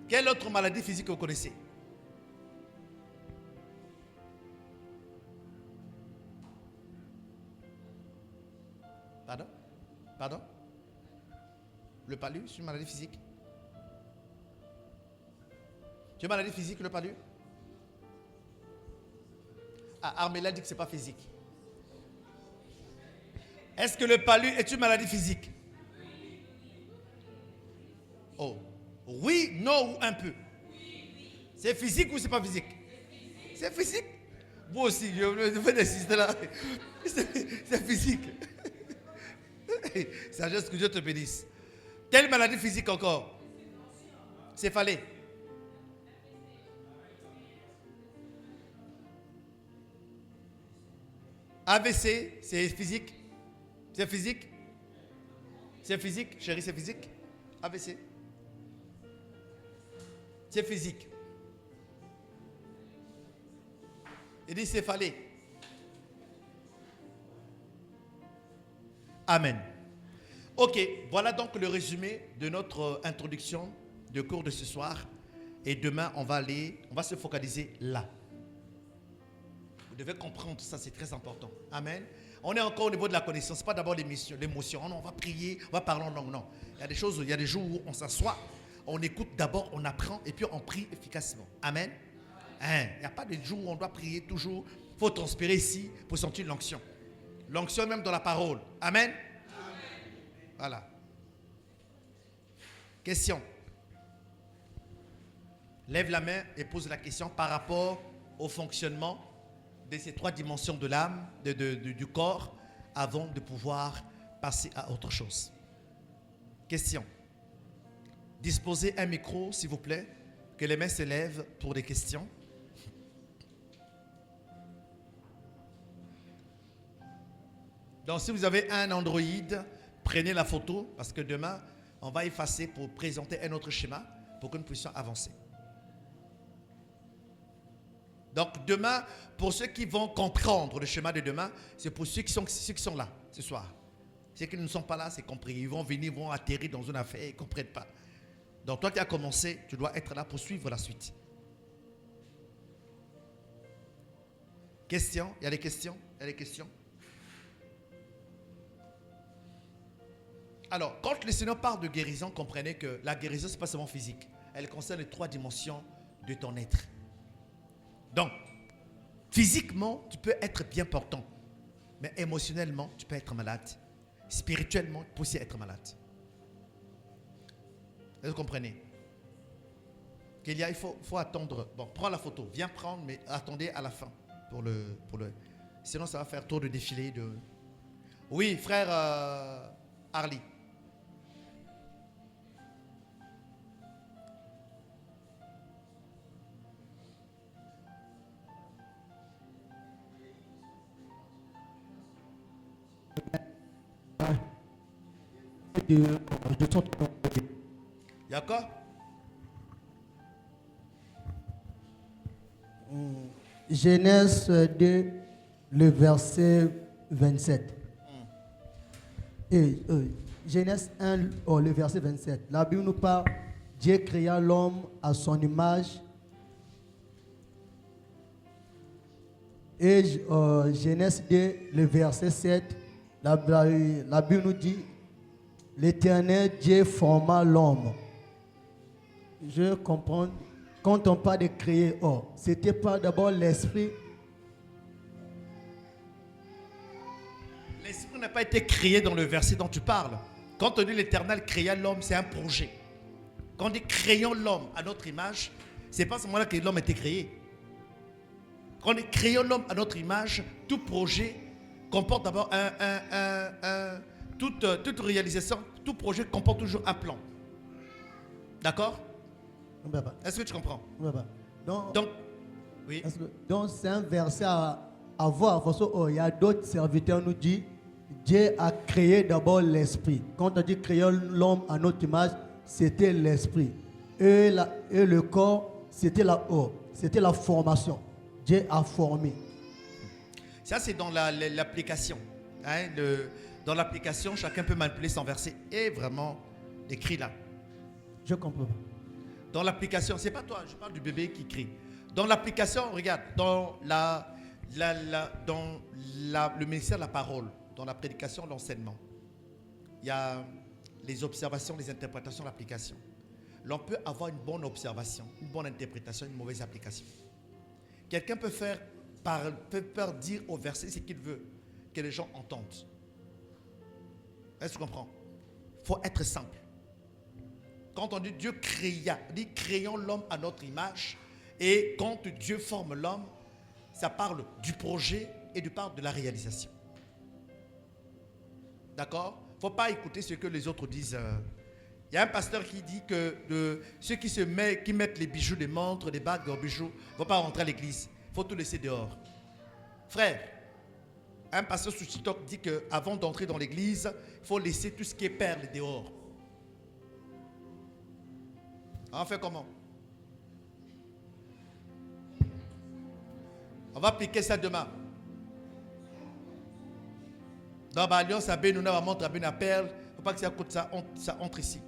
Quelle autre maladie physique que vous connaissez? Pardon? Pardon? Le palu, c'est une maladie physique? Tu as une maladie physique, le palu? Ah, Armella dit que ce n'est pas physique. Est-ce que le palu est une maladie physique? Oh. Oui, non ou un peu? C'est physique ou c'est pas physique? C'est physique. Moi aussi, je fais des systèmes là. C'est physique. Sagesse, que Dieu te bénisse. Quelle maladie physique encore? Céphalée. AVC, c'est physique. C'est physique. C'est physique, chérie, c'est physique. AVC. C'est physique. Il dit céphalée. Amen. Ok, voilà donc le résumé de notre introduction de cours de ce soir. Et demain, on va se focaliser là. Vous devez comprendre ça, c'est très important. Amen. On est encore au niveau de la connaissance, pas d'abord l'émotion. On va prier, on va parler en langue. Non. Il y a des jours où on s'assoit, on écoute d'abord, on apprend et puis on prie efficacement. Amen. Il n'y a pas de jour où on doit prier toujours. Il faut transpirer ici pour sentir l'onction. L'onction même dans la parole. Amen. Voilà. Question. Lève la main et pose la question par rapport au fonctionnement de ces 3 dimensions de l'âme, du corps, avant de pouvoir passer à autre chose. Question. Disposez un micro, s'il vous plaît, que les mains se lèvent pour des questions. Donc, si vous avez un Android, prenez la photo, parce que demain, on va effacer pour présenter un autre schéma pour que nous puissions avancer. Donc demain, pour ceux qui vont comprendre le schéma de demain, c'est pour ceux qui sont là ce soir. Ceux qui ne sont pas là, c'est compris. Ils vont venir, vont atterrir dans une affaire et ils ne comprennent pas. Donc toi qui as commencé, tu dois être là pour suivre la suite. Questions? Il y a des questions? Il y a des questions? Alors, quand le Seigneur parle de guérison, comprenez que la guérison, ce n'est pas seulement physique. Elle concerne les 3 dimensions de ton être. Donc, physiquement, tu peux être bien portant. Mais émotionnellement, tu peux être malade. Spirituellement, tu peux aussi être malade. Est-ce que vous comprenez? Il faut attendre. Bon, prends la photo. Viens prendre, mais attendez à la fin. Sinon, ça va faire tour de défilé. Oui, frère Harley. D'accord? Genèse 2, le verset 27. Et Genèse 1, le verset 27. La Bible nous parle, Dieu créa l'homme à son image. Et Genèse 2, le verset 7, la Bible nous dit, l'Éternel Dieu forma l'homme. Je comprends, quand on parle de créer, c'était pas d'abord l'esprit. L'esprit n'a pas été créé dans le verset dont tu parles. Quand on dit l'Éternel créa l'homme, c'est un projet. Quand on dit créons l'homme à notre image, c'est pas à ce moment-là que l'homme a été créé. Quand on dit créons l'homme à notre image, tout projet comporte d'abord toute réalisation, tout projet comporte toujours un plan. D'accord? Est-ce que tu comprends? Donc, oui. Donc c'est un verset à voir. Parce qu'il y a d'autres serviteurs qui nous disent, Dieu a créé d'abord l'esprit. Quand on dit créer l'homme à notre image, c'était l'esprit. Et le corps, c'était la formation. Dieu a formé. Ça, c'est dans l'application. Hein, dans l'application, chacun peut manipuler son verset. Et vraiment, écrit là. Je comprends. Dans l'application, c'est pas toi, je parle du bébé qui crie. Dans l'application, regarde, dans le ministère de la parole, dans la prédication, l'enseignement, il y a les observations, les interprétations, l'application. L'on peut avoir une bonne observation, une bonne interprétation, une mauvaise application. Quelqu'un peut faire dire au verset ce qu'il veut que les gens entendent. Est-ce que tu comprends? Il faut être simple. Quand on dit Dieu créa, on dit créons l'homme à notre image. Et quand Dieu forme l'homme, ça parle du projet et du parle de la réalisation. D'accord? Il ne faut pas écouter ce que les autres disent. Il y a un pasteur qui dit que ceux qui mettent les bijoux, les montres, les bagues aux bijoux, ne vont pas rentrer à l'église. Il faut tout laisser dehors. Frère, un pasteur sur TikTok dit qu'avant d'entrer dans l'église, il faut laisser tout ce qui est perles dehors. On fait comment? On va appliquer ça demain. Dans l'alliance, nous avons montre à la perle. Il ne faut pas que ça entre ici.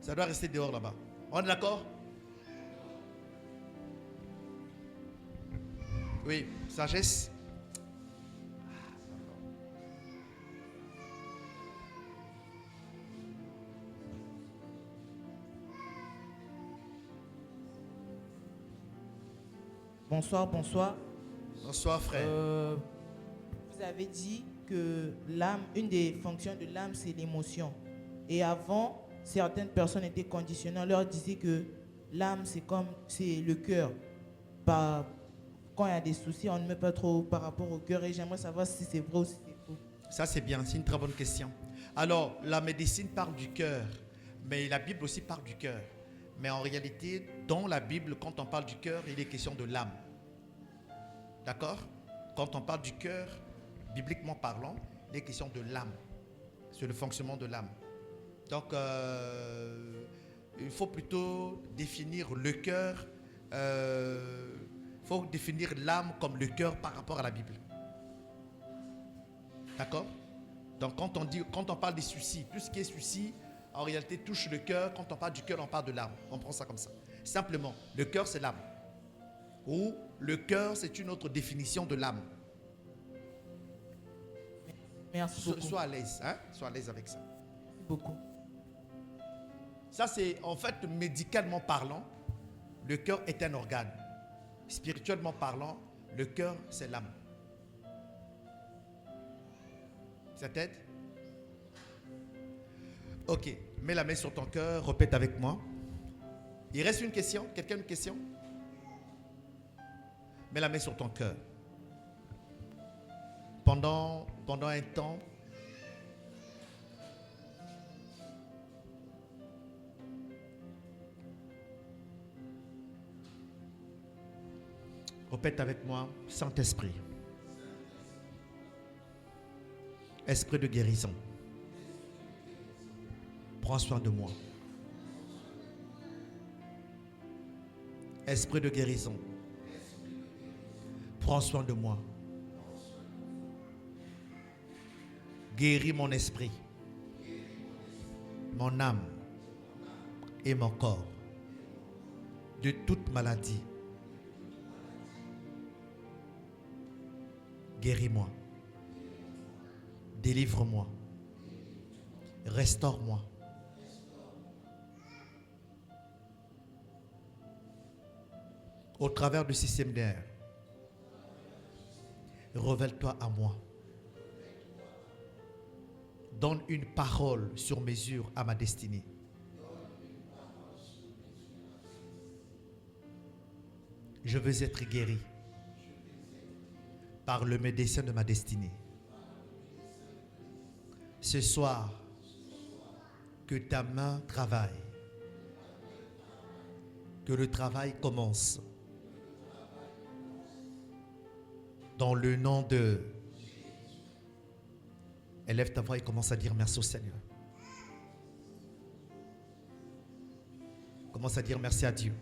Ça doit rester dehors là-bas. On est d'accord? Oui, sagesse. Bonsoir, bonsoir. Bonsoir, frère. Vous avez dit que l'âme, une des fonctions de l'âme, c'est l'émotion. Et avant, certaines personnes étaient conditionnées. On leur disait que l'âme, c'est le cœur. Quand il y a des soucis, on ne met pas trop par rapport au cœur. Et j'aimerais savoir si c'est vrai ou si c'est faux. Ça, c'est bien, c'est une très bonne question. Alors, la médecine parle du cœur, mais la Bible aussi parle du cœur. Mais en réalité, dans la Bible, quand on parle du cœur, il est question de l'âme. D'accord? Quand on parle du cœur, bibliquement parlant, il est question de l'âme. C'est le fonctionnement de l'âme. Donc, il faut plutôt définir le cœur. Il faut définir l'âme comme le cœur par rapport à la Bible. D'accord? Donc, quand on parle des soucis, tout ce qui est soucis, en réalité, touche le cœur. Quand on parle du cœur, on parle de l'âme. On prend ça comme ça. Simplement, le cœur, c'est l'âme. Ou le cœur, c'est une autre définition de l'âme. Merci beaucoup. Sois à l'aise, hein? Sois à l'aise avec ça. Beaucoup. Ça, c'est en fait, médicalement parlant, le cœur est un organe. Spirituellement parlant, le cœur, c'est l'âme. Ça t'aide? Ok, mets la main sur ton cœur, répète avec moi. Il reste une question? Quelqu'un a une question? Mets la main sur ton cœur. Pendant un temps, répète avec moi, Saint-Esprit. Esprit de guérison. Prends soin de moi. Esprit de guérison. Prends soin de moi. Guéris mon esprit, mon âme et mon corps de toute maladie. Guéris-moi. Délivre-moi. Restaure-moi. Au travers de ces séminaires, révèle-toi à moi. Donne une parole sur mesure à ma destinée. Je veux être guéri par le médecin de ma destinée. Ce soir, que ta main travaille. Que le travail commence. Dans le nom de... Élève ta voix et commence à dire merci au Seigneur. Commence à dire merci à Dieu.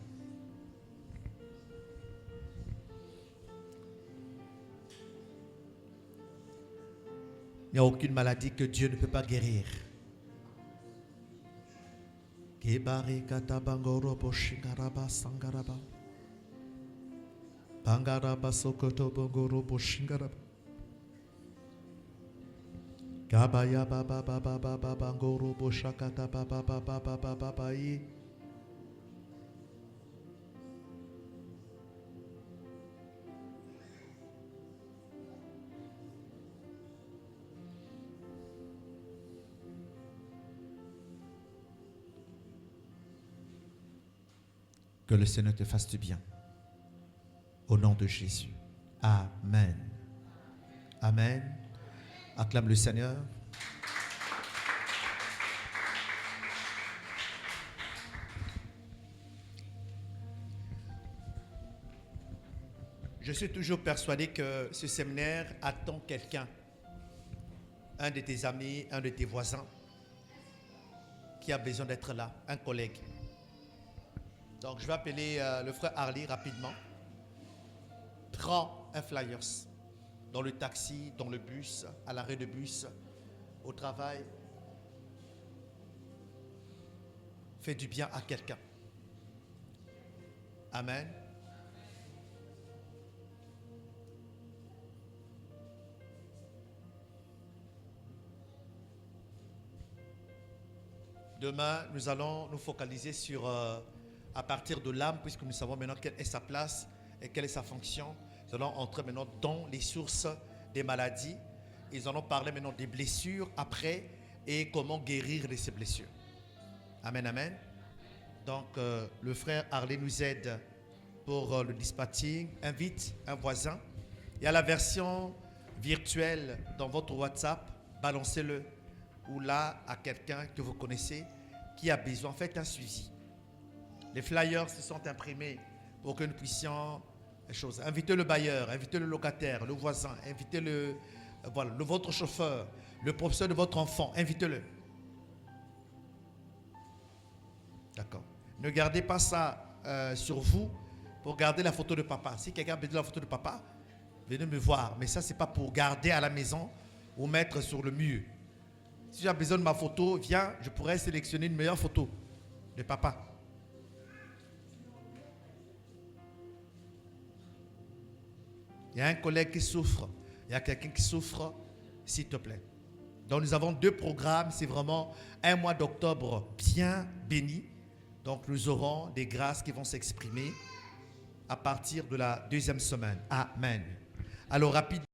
Il n'y a aucune maladie que Dieu ne peut pas guérir. Kabaya baba baba baba bangoro boshakata baba baba baba baba yi. Que le Seigneur te fasse du bien. Au nom de Jésus. Amen. Amen. Acclame le Seigneur. Je suis toujours persuadé que ce séminaire attend quelqu'un, un de tes amis, un de tes voisins, qui a besoin d'être là, un collègue. Donc je vais appeler le frère Harley rapidement. Prends un flyers. Dans le taxi, dans le bus, à l'arrêt de bus, au travail. Fais du bien à quelqu'un. Amen. Demain, nous allons nous focaliser sur, à partir de l'âme, puisque nous savons maintenant quelle est sa place et quelle est sa fonction. Nous allons entrer maintenant dans les sources des maladies. Ils allons parler maintenant des blessures après et comment guérir de ces blessures. Amen, amen. Donc, le frère Harley nous aide pour le dispatching. Invite un voisin. Il y a la version virtuelle dans votre WhatsApp. Balancez-le. Ou là, à quelqu'un que vous connaissez qui a besoin. Faites un suivi. Les flyers se sont imprimés pour que nous puissions... choses. Invitez le bailleur, invitez le locataire, le voisin, invitez votre chauffeur, le professeur de votre enfant. Invitez-le. D'accord. Ne gardez pas ça sur vous pour garder la photo de papa. Si quelqu'un a besoin de la photo de papa, venez me voir. Mais ça, ce n'est pas pour garder à la maison ou mettre sur le mur. Si j'ai besoin de ma photo, viens, je pourrais sélectionner une meilleure photo de papa. Il y a un collègue qui souffre. Il y a quelqu'un qui souffre, s'il te plaît. Donc nous avons 2 programmes. C'est vraiment un mois d'octobre bien béni. Donc nous aurons des grâces qui vont s'exprimer à partir de la 2e semaine. Amen. Alors rapidement.